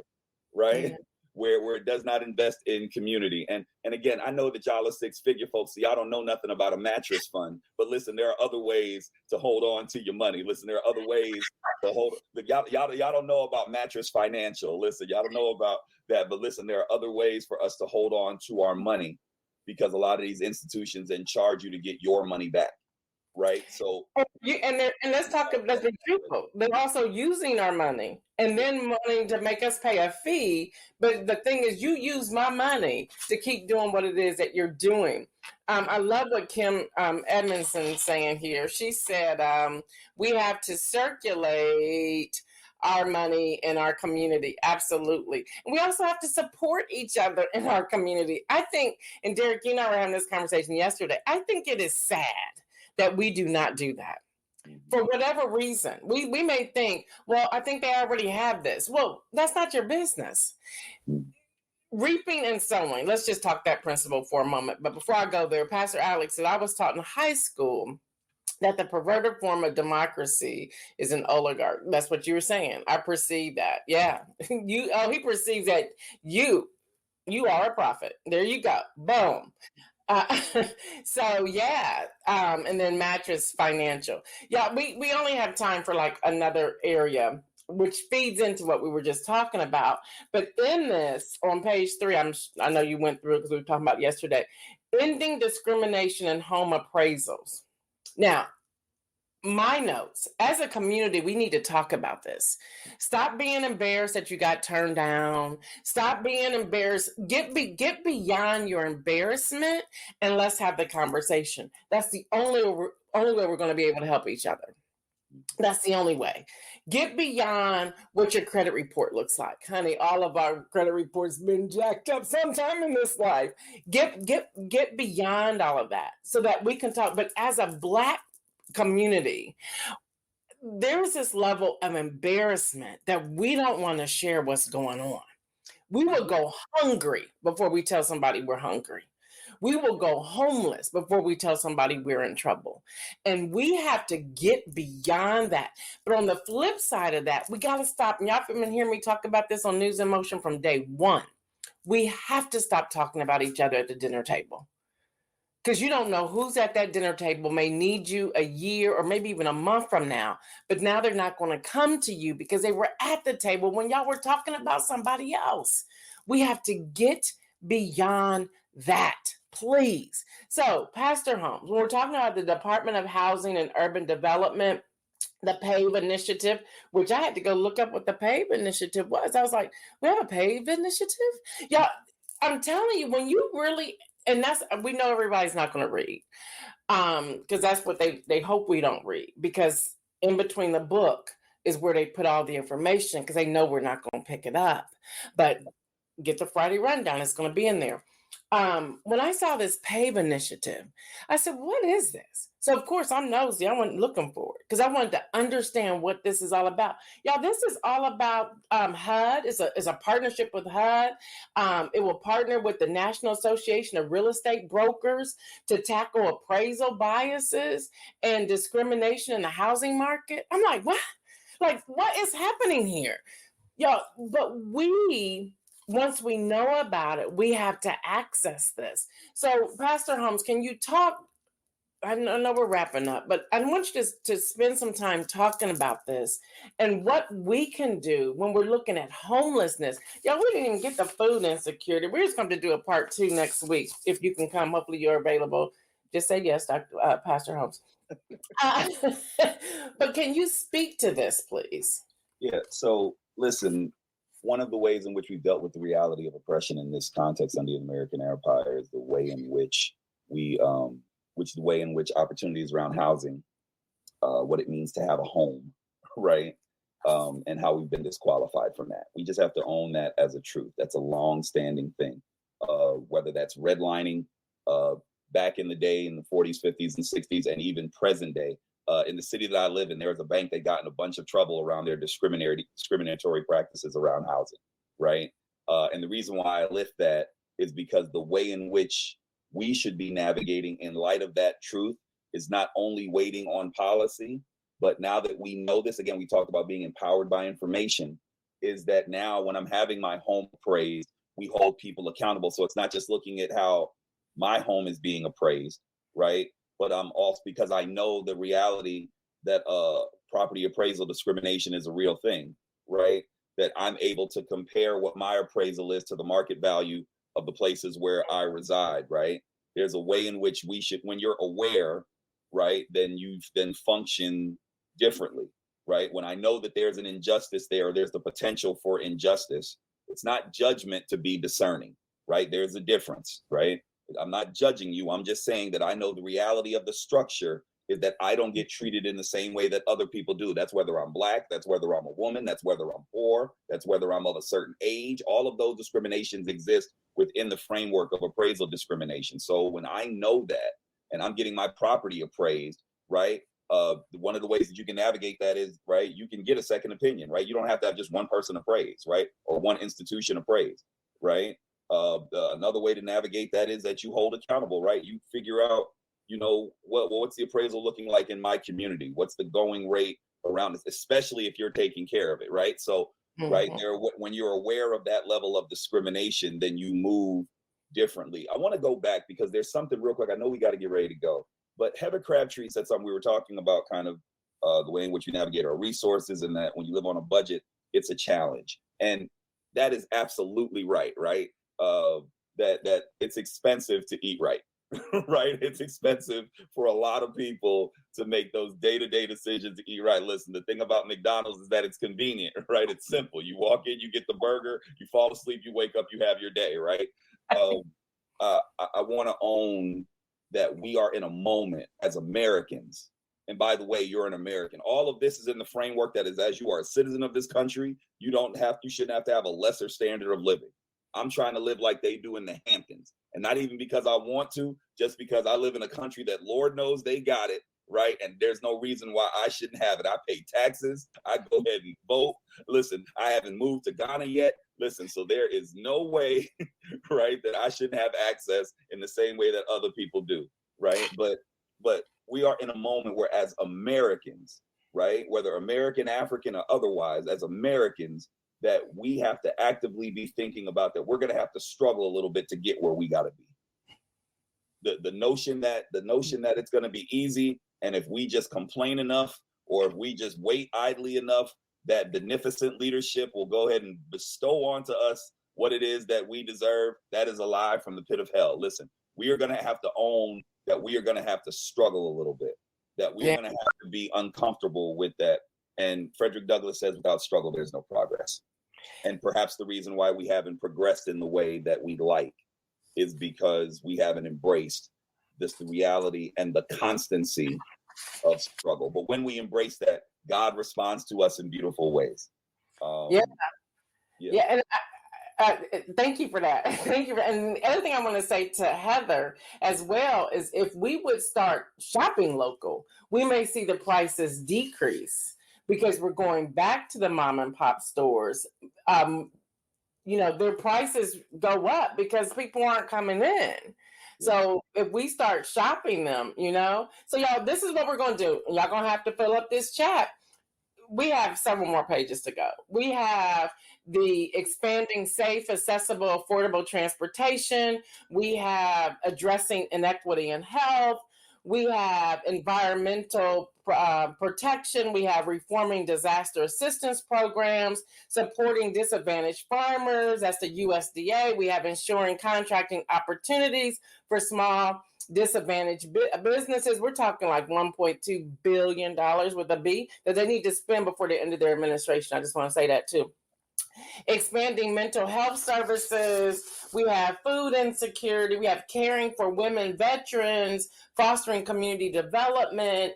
right? Yeah. Where it does not invest in community. And again, I know that y'all are six-figure folks, so y'all don't know nothing about a mattress fund. But listen, there are other ways to hold on to your money. Listen, there are other ways to hold. Y'all don't know about mattress financial. Listen, y'all don't know about that. But listen, there are other ways for us to hold on to our money because a lot of these institutions then charge you to get your money back, right? So And let's talk about the truthful. They're also using our money and then wanting to make us pay a fee. But the thing is, you use my money to keep doing what it is that you're doing. I love what Kim Edmondson's saying here. She said we have to circulate our money in our community. Absolutely. And we also have to support each other in our community. I think, and Derek, you and I were having this conversation yesterday, I think it is sad that we do not do that. For whatever reason, we may think, well, I think they already have this. Well, that's not your business. Reaping and sowing. Let's just talk that principle for a moment. But before I go there, Pastor Alex said I was taught in high school that the perverted form of democracy is an oligarch. That's what you were saying. I perceive that. Yeah. He perceives that you are a prophet. There you go. Boom. So yeah, and then mattress financial. Yeah, we only have time for like another area, which feeds into what we were just talking about. But in this, on page 3, I know you went through it because we were talking about yesterday, ending discrimination in home appraisals. Now, my notes, as a community, we need to talk about this. Stop being embarrassed that you got turned down. Stop being embarrassed. Get beyond your embarrassment and let's have the conversation. That's the only way we're going to be able to help each other. That's the only way. Get beyond what your credit report looks like. Honey, all of our credit reports been jacked up sometime in this life. Get beyond all of that so that we can talk. But as a Black community, there's this level of embarrassment that we don't want to share what's going on. We will go hungry before we tell somebody we're hungry. We will go homeless before we tell somebody we're in trouble. And we have to get beyond that. But on the flip side of that, we got to stop. And y'all have been hearing me talk about this on News in Motion from day one. We have to stop talking about each other at the dinner table. Because you don't know who's at that dinner table may need you a year or maybe even a month from now. But now they're not going to come to you because they were at the table when y'all were talking about somebody else. We have to get beyond that, please. So, Pastor Holmes, when we're talking about the Department of Housing and Urban Development, the PAVE initiative, which I had to go look up what the PAVE initiative was. I was like, we have a PAVE initiative? Yeah, I'm telling you, when you really... And we know everybody's not going to read because that's what they hope we don't read, because in between the book is where they put all the information because they know we're not going to pick it up. But get the Friday rundown. It's going to be in there. When I saw this PAVE initiative, I said, what is this? So, of course, I'm nosy. I went looking for it because I wanted to understand what this is all about. Y'all, this is all about HUD. It's a partnership with HUD. It will partner with the National Association of Real Estate Brokers to tackle appraisal biases and discrimination in the housing market. I'm like, what? Like, what is happening here? Y'all, but once we know about it, we have to access this. So, Pastor Holmes, can you talk? I know we're wrapping up, but I want you to spend some time talking about this and what we can do when we're looking at homelessness. Yeah, we didn't even get the food insecurity. We're just going to do a part 2 next week. If you can come, hopefully you're available. Just say yes, Pastor Holmes. But can you speak to this, please? Yeah, so listen, one of the ways in which we've dealt with the reality of oppression in this context under the American empire is the way in which opportunities around housing, what it means to have a home, right? And how we've been disqualified from that. We just have to own that as a truth. That's a long-standing thing, whether that's redlining back in the day in the 40s, 50s, and 60s, and even present day. In the city that I live in, there was a bank that got in a bunch of trouble around their discriminatory practices around housing, right? And the reason why I lift that is because the way in which we should be navigating in light of that truth is not only waiting on policy, but now that we know this, again, we talked about being empowered by information, is that now when I'm having my home appraised, we hold people accountable. So it's not just looking at how my home is being appraised, right? But I'm also, because I know the reality that property appraisal discrimination is a real thing, right? That I'm able to compare what my appraisal is to the market value of the places where I reside, right? There's a way in which we should, when you're aware, right, then you then function differently, right? When I know that there's an injustice there, or there's the potential for injustice, it's not judgment to be discerning, right? There's a difference, right? I'm not judging you. I'm just saying that I know the reality of the structure is that I don't get treated in the same way that other people do. That's whether I'm Black, that's whether I'm a woman, that's whether I'm poor, that's whether I'm of a certain age. All of those discriminations exist within the framework of appraisal discrimination. So when I know that, and I'm getting my property appraised, right? One of the ways that you can navigate that is, right, you can get a second opinion, right? You don't have to have just one person appraised, right? Or one institution appraised, right? Another way to navigate that is that you hold accountable, right? You figure out, you know, what's the appraisal looking like in my community? What's the going rate around this, especially if you're taking care of it, right? So, right there, when you're aware of that level of discrimination, then you move differently. I want to go back because there's something real quick. I know we got to get ready to go, but Heather Crabtree said something. We were talking about kind of the way in which you navigate our resources, and that when you live on a budget, it's a challenge. And that is absolutely right, right? That it's expensive to eat right. Right? It's expensive for a lot of people to make those day-to-day decisions to eat right. Listen, the thing about McDonald's is that it's convenient, right? It's simple. You walk in, you get the burger, you fall asleep, you wake up, you have your day, right? I want to own that we are in a moment as Americans. And by the way, you're an American. All of this is in the framework that is, as you are a citizen of this country, you shouldn't have to have a lesser standard of living. I'm trying to live like they do in the Hamptons. And not even because I want to, just because I live in a country that Lord knows they got it, right? And there's no reason why I shouldn't have it. I pay taxes. I go ahead and vote. Listen, I haven't moved to Ghana yet. Listen, so there is no way, right, that I shouldn't have access in the same way that other people do, right? But we are in a moment where as Americans, right, whether American, African, or otherwise, as Americans, that we have to actively be thinking about that we're going to have to struggle a little bit to get where we got to be. The notion that it's going to be easy, and if we just complain enough, or if we just wait idly enough, that beneficent leadership will go ahead and bestow onto us what it is that we deserve, that is a lie from the pit of hell. Listen, we are going to have to own that we are going to have to struggle a little bit, that we're going to have to be uncomfortable with that. And Frederick Douglass says, without struggle, there's no progress. And perhaps the reason why we haven't progressed in the way that we'd like is because we haven't embraced the reality and the constancy of struggle. But when we embrace that, God responds to us in beautiful ways. And thank you for that. Thank you. And the other thing I want to say to Heather as well is if we would start shopping local, we may see the prices decrease because we're going back to the mom and pop stores. Their prices go up because people aren't coming in. So if we start shopping them, so y'all, this is what we're going to do. Y'all going to have to fill up this chat. We have several more pages to go. We have the expanding safe, accessible, affordable transportation. We have addressing inequity in health. We have environmental protection. We have reforming disaster assistance programs, supporting disadvantaged farmers. That's the USDA. We have ensuring contracting opportunities for small disadvantaged businesses. We're talking like $1.2 billion with a B that they need to spend before the end of their administration. I just want to say that too. Expanding mental health services. We have food insecurity. We have caring for women veterans, fostering community development,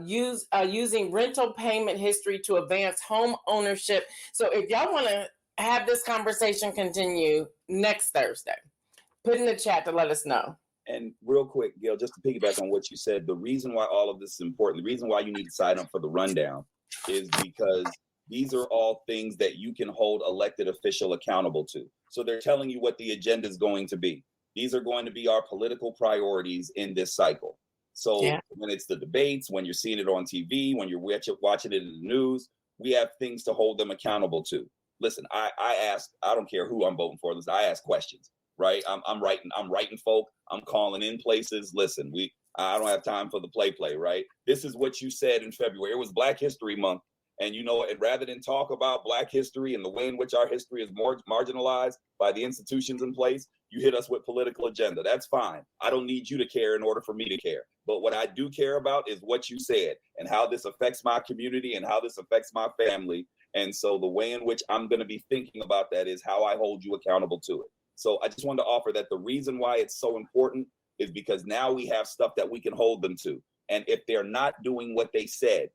using rental payment history to advance home ownership. So if y'all want to have this conversation continue next Thursday, put in the chat to let us know. And real quick, Gail, just to piggyback on what you said, the reason why all of this is important, the reason why you need to sign up for the rundown is because these are all things that you can hold elected official accountable to. So they're telling you what the agenda is going to be. These are going to be our political priorities in this cycle. So when it's the debates, when you're seeing it on TV, when you're watching it in the news, we have things to hold them accountable to. Listen, I ask, I don't care who I'm voting for. Listen, I ask questions, right? I'm writing folk. I'm calling in places. Listen, I don't have time for the play, right? This is what you said in February. It was Black History Month. And and rather than talk about Black history and the way in which our history is more marginalized by the institutions in place, you hit us with political agenda. That's fine. I don't need you to care in order for me to care. But what I do care about is what you said and how this affects my community and how this affects my family. And so the way in which I'm going to be thinking about that is how I hold you accountable to it. So I just wanted to offer that the reason why it's so important is because now we have stuff that we can hold them to. And if they're not doing what they said,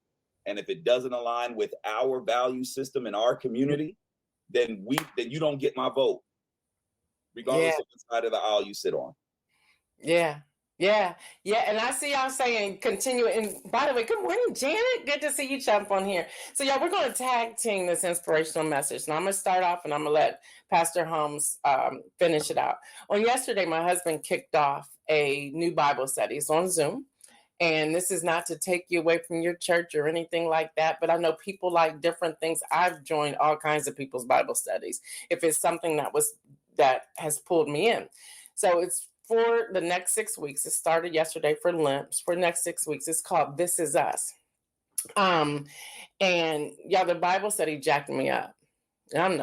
and if it doesn't align with our value system in our community, then you don't get my vote, regardless of the side of the aisle you sit on. Yeah. And I see y'all saying continue. And by the way, good morning, Janet. Good to see you jump on here. So y'all, we're going to tag team this inspirational message. Now I'm going to start off and I'm going to let Pastor Holmes finish it out. On yesterday, my husband kicked off a new Bible study. It's on Zoom. And this is not to take you away from your church or anything like that, but I know people like different things. I've joined all kinds of people's Bible studies if it's something that has pulled me in. So it's for the next 6 weeks. It started yesterday for Lent. For the next 6 weeks, it's called This Is Us. And yeah, the Bible study jacked me up. I'm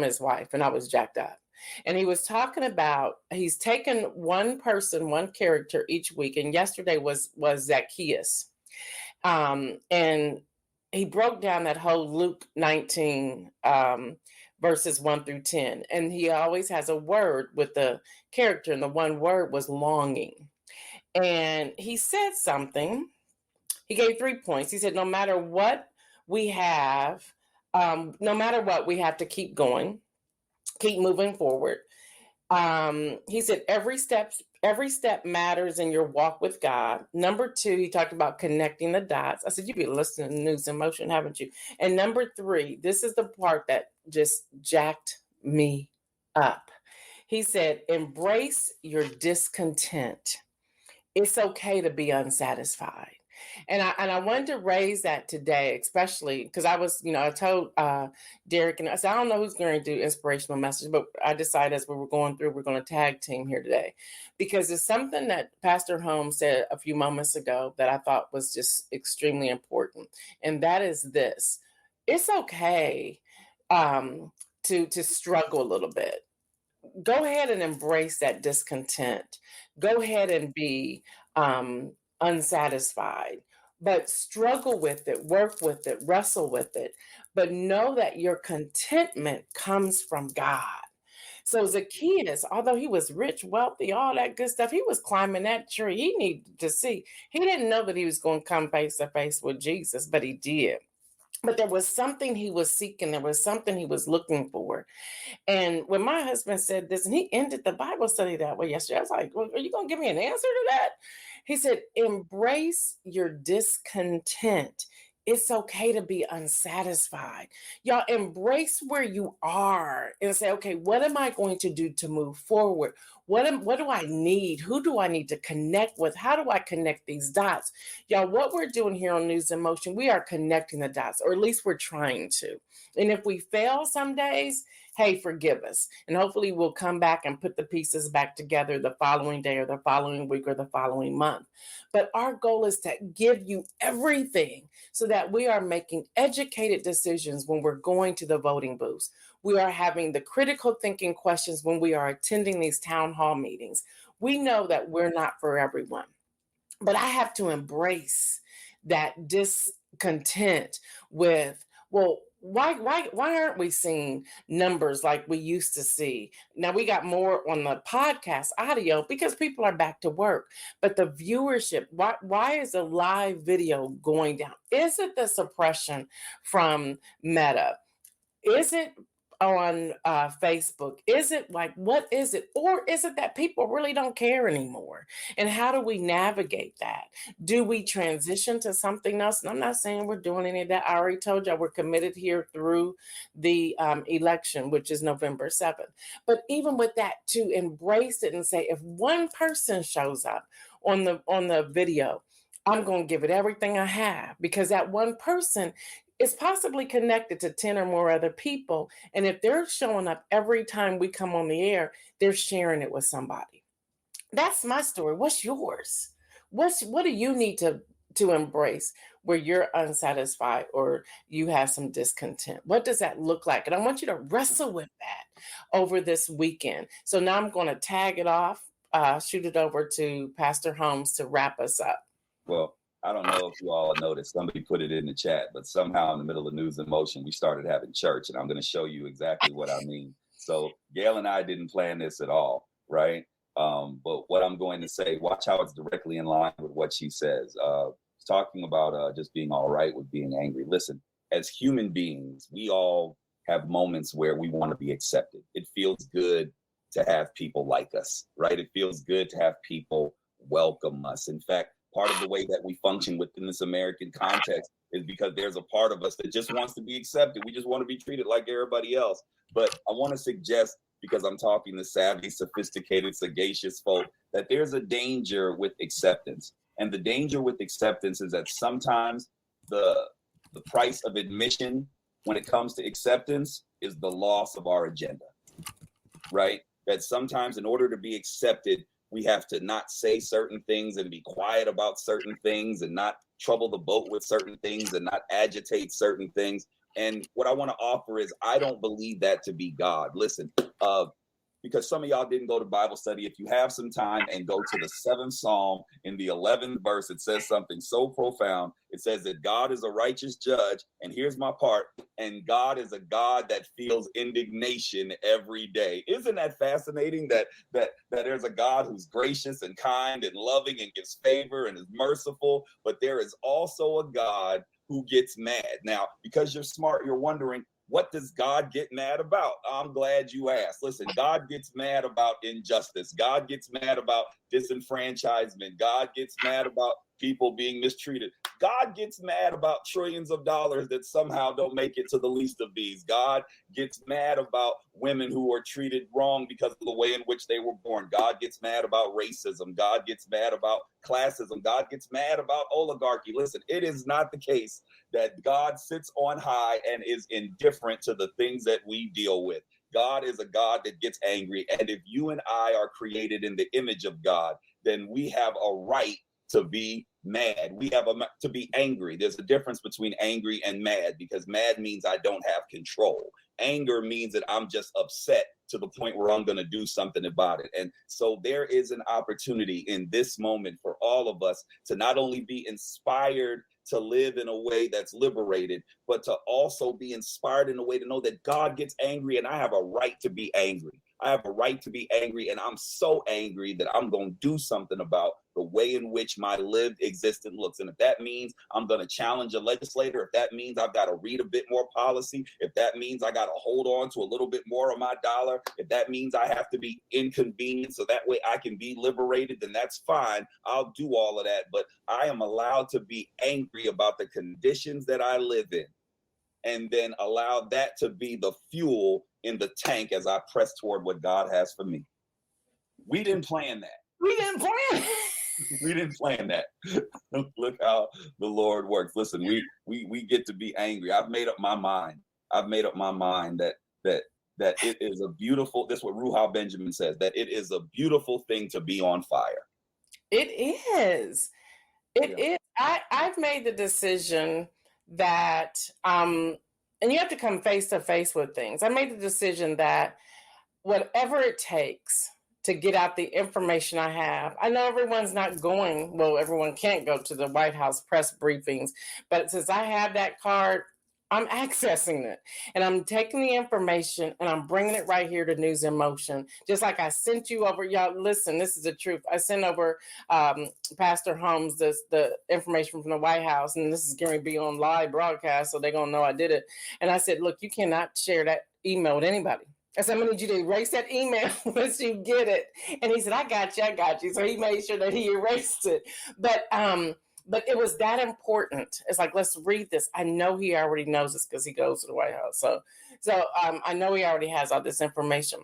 his wife, and I was jacked up. And he was talking about, he's taken one person, one character each week. And yesterday was Zacchaeus. And he broke down that whole Luke 19, verses 1 through 10. And he always has a word with the character. And the one word was longing. And he said something. He gave 3 points. He said, no matter what we have to keep going. Keep moving forward. He said every step matters in your walk with God. Number 2, he talked about connecting the dots. I said, you've been listening to News in Motion, haven't you? And number 3, this is the part that just jacked me up. He said, embrace your discontent. It's okay to be unsatisfied. And I wanted to raise that today, especially because I was, I told Derek, and I said, I don't know who's going to do inspirational message, but I decided as we were going through, we're going to tag team here today, because it's something that Pastor Holmes said a few moments ago that I thought was just extremely important. And that is this: it's okay to struggle a little bit. Go ahead and embrace that discontent. Go ahead and be unsatisfied, but struggle with it, work with it, wrestle with it, but know that your contentment comes from God. So Zacchaeus, although he was rich, wealthy, all that good stuff, he was climbing that tree. He needed to see. He didn't know that he was going to come face to face with Jesus, but he did. But there was something he was seeking. There was something he was looking for. And when my husband said this, and he ended the Bible study that way yesterday, I was like, well, are you going to give me an answer to that? He said, embrace your discontent. It's okay to be unsatisfied. Y'all, embrace where you are and say, okay, what am I going to do to move forward? What do I need? Who do I need to connect with? How do I connect these dots? Y'all, what we're doing here on News in Motion, we are connecting the dots, or at least we're trying to. And if we fail some days, hey, forgive us. And hopefully we'll come back and put the pieces back together the following day or the following week or the following month. But our goal is to give you everything so that we are making educated decisions when we're going to the voting booths. We are having the critical thinking questions when we are attending these town hall meetings. We know that we're not for everyone, but I have to embrace that discontent with, well, why aren't we seeing numbers like we used to see? Now we got more on the podcast audio because people are back to work, but the viewership, why is the live video going down? Is it the suppression from Meta? Is it on Facebook? Is it like, what is it? Or is it that people really don't care anymore? And how do we navigate that? Do we transition to something else? And I'm not saying we're doing any of that. I already told you we're committed here through the election, which is November 7th. But even with that, to embrace it and say, if one person shows up on the video, I'm going to give it everything I have, because that one person is possibly connected to 10 or more other people. And if they're showing up every time we come on the air, they're sharing it with somebody. That's my story. What's yours? What do you need to to embrace where you're unsatisfied or you have some discontent? What does that look like? And I want you to wrestle with that over this weekend. So now I'm going to tag it off, shoot it over to Pastor Holmes to wrap us up. Well, I don't know if you all noticed, somebody put it in the chat, but somehow in the middle of News in Motion, we started having church, and I'm going to show you exactly what I mean. So Gail and I didn't plan this at all, right? But what I'm going to say, watch how it's directly in line with what she says. Talking about just being all right with being angry. Listen, as human beings, we all have moments where we want to be accepted. It feels good to have people like us, right? It feels good to have people welcome us. In fact, part of the way that we function within this American context is because there's a part of us that just wants to be accepted. We just want to be treated like everybody else. But I want to suggest, because I'm talking to savvy, sophisticated, sagacious folk, that there's a danger with acceptance. And the danger with acceptance is that sometimes the price of admission when it comes to acceptance is the loss of our agenda, right? That sometimes in order to be accepted, we have to not say certain things and be quiet about certain things and not trouble the boat with certain things and not agitate certain things. And what I want to offer is I don't believe that to be God. Listen, because some of y'all didn't go to Bible study, if you have some time and go to the 7th Psalm in the 11th verse, it says something so profound. It says that God is a righteous judge. And here's my part. And God is a God that feels indignation every day. Isn't that fascinating that there's a God who's gracious and kind and loving and gives favor and is merciful, but there is also a God who gets mad. Now, because you're smart, you're wondering, what does God get mad about? I'm glad you asked. Listen, God gets mad about injustice. God gets mad about disenfranchisement. God gets mad about people being mistreated. God gets mad about trillions of dollars that somehow don't make it to the least of these. God gets mad about women who are treated wrong because of the way in which they were born. God gets mad about racism. God gets mad about classism. God gets mad about oligarchy. Listen, it is not the case that God sits on high and is indifferent to the things that we deal with. God is a God that gets angry. And if you and I are created in the image of God, then we have a right to be mad. We have to be angry. There's a difference between angry and mad, because mad means I don't have control. Anger means that I'm just upset to the point where I'm going to do something about it. And so there is an opportunity in this moment for all of us to not only be inspired to live in a way that's liberated, but to also be inspired in a way to know that God gets angry and I have a right to be angry. I have a right to be angry, and I'm so angry that I'm going to do something about the way in which my lived existence looks. And if that means I'm going to challenge a legislator, if that means I've got to read a bit more policy, if that means I got to hold on to a little bit more of my dollar, if that means I have to be inconvenienced so that way I can be liberated, then that's fine. I'll do all of that. But I am allowed to be angry about the conditions that I live in, and then allow that to be the fuel in the tank as I press toward what God has for me. We didn't plan that. We didn't plan. We didn't plan that. Look how the Lord works. Listen, we get to be angry. I've made up my mind. that it is a beautiful, this is what Ruha Benjamin says, that it is a beautiful thing to be on fire. It is. It is. I've made the decision that and you have to come face to face with things. I made the decision that whatever it takes to get out the information I have. I know everyone's not going, well, everyone can't go to the White House press briefings, but since I have that card, I'm accessing it and I'm taking the information and I'm bringing it right here to News in Motion. Just like I sent you over, y'all, listen, this is the truth. I sent over Pastor Holmes the information from the White House, and this is going to be on live broadcast, so they're going to know I did it. And I said, look, you cannot share that email with anybody. I said, I'm going to need you to erase that email once you get it. And he said, I got you. So he made sure that he erased it. But it was that important. It's like, let's read this. I know he already knows this because he goes to the White House. So I know he already has all this information.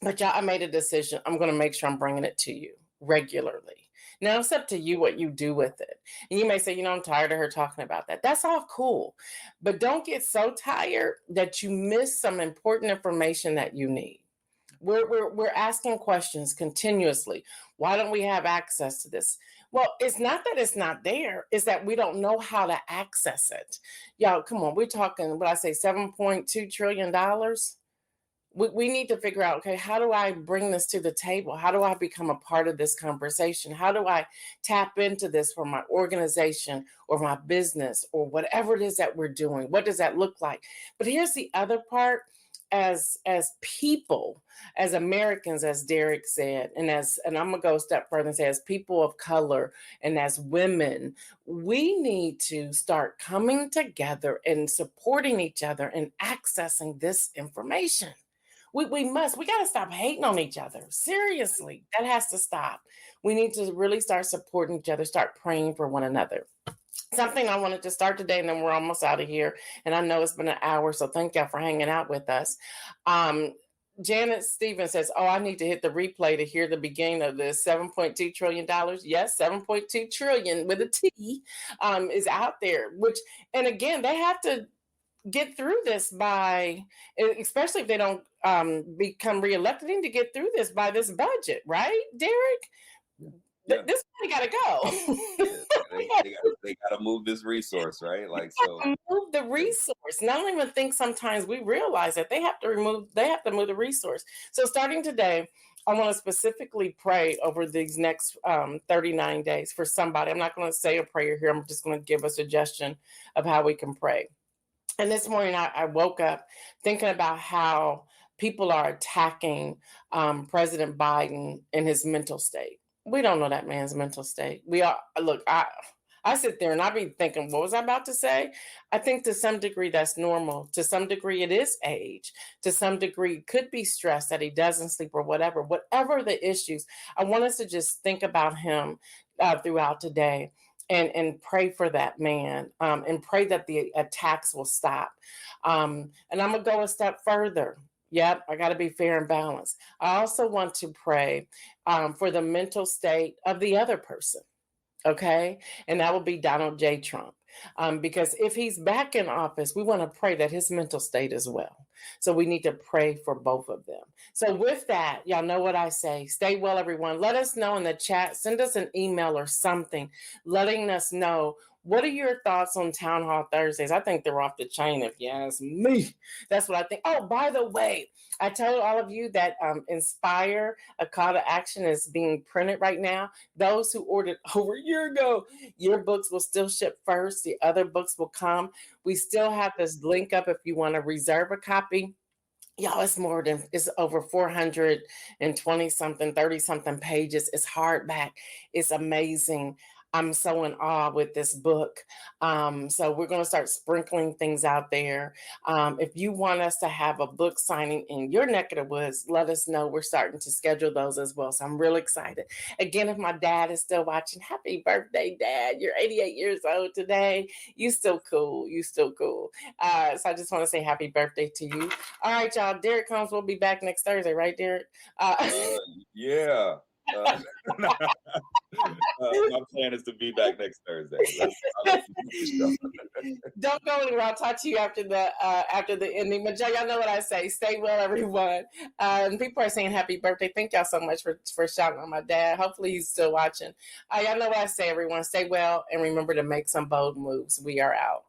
But y'all, I made a decision. I'm going to make sure I'm bringing it to you regularly. Now it's up to you what you do with it. And you may say, I'm tired of her talking about that. That's all cool. But don't get so tired that you miss some important information that you need. We're asking questions continuously. Why don't we have access to this? Well, it's not that it's not there, it's that we don't know how to access it. Y'all, come on, we're talking, what I say, $7.2 trillion. We need to figure out, okay, how do I bring this to the table? How do I become a part of this conversation? How do I tap into this for my organization or my business or whatever it is that we're doing? What does that look like? But here's the other part. As people, as Americans, as Derek said, and I'm gonna go a step further and say, as people of color and as women, we need to start coming together and supporting each other and accessing this information. We got to stop hating on each other. Seriously, that has to stop. We need to really start supporting each other, start praying for one another. Something I wanted to start today, and then we're almost out of here. And I know it's been an hour, so thank y'all for hanging out with us. Janet Stevens says, "Oh, I need to hit the replay to hear the beginning of this $7.2 trillion." Yes, 7.2 trillion with a T is out there, and again, they have to get through this by, especially if they don't become reelected, they need to get through this by this budget, right, Derek? Yeah. This money got to go. they got to move this resource, right? Like, so move the resource. And I don't even think sometimes we realize that they have to move the resource. So starting today, I want to specifically pray over these next 39 days for somebody. I'm not going to say a prayer here. I'm just going to give a suggestion of how we can pray. And this morning I woke up thinking about how people are attacking President Biden in his mental state. We don't know that man's mental state. I sit there and I be thinking, what was I about to say? I think to some degree that's normal. To some degree it is age. To some degree it could be stress that he doesn't sleep or whatever the issues. I want us to just think about him throughout today and pray for that man and pray that the attacks will stop. And I'm going to go a step further. Yep, I got to be fair and balanced. I also want to pray for the mental state of the other person, okay? And that will be Donald J. Trump. Because if he's back in office, we want to pray that his mental state as well. So we need to pray for both of them. So with that, y'all know what I say. Stay well, everyone. Let us know in the chat. Send us an email or something letting us know, what are your thoughts on Town Hall Thursdays? I think they're off the chain, if you ask me. That's what I think. Oh, by the way, I told all of you that Inspire, a call to action, is being printed right now. Those who ordered over a year ago, your books will still ship first. The other books will come. We still have this link up if you want to reserve a copy. Y'all, it's over 420 something, 30 something pages. It's hardback. It's amazing. I'm so in awe with this book. So we're going to start sprinkling things out there. If you want us to have a book signing in your neck of the woods, let us know. We're starting to schedule those as well. So I'm really excited. Again, if my dad is still watching, happy birthday, Dad. You're 88 years old today. You still cool. So I just want to say happy birthday to you. All right, y'all. Derek Combs will be back next Thursday, right, Derek? Yeah. My plan is to be back next Thursday. Don't go anywhere. I'll talk to you after the ending. But y'all know what I say. Stay well, everyone. And people are saying happy birthday. Thank y'all so much for shouting on my dad. Hopefully he's still watching. Y'all know what I say, everyone. Stay well and remember to make some bold moves. We are out.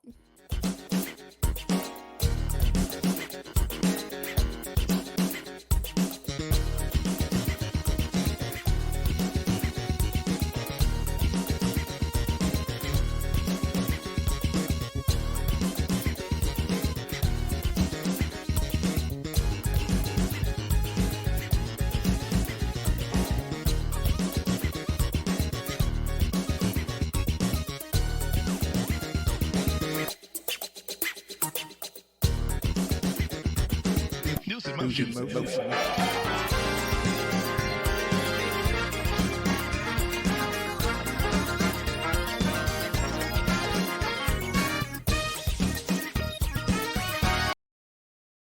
Motion.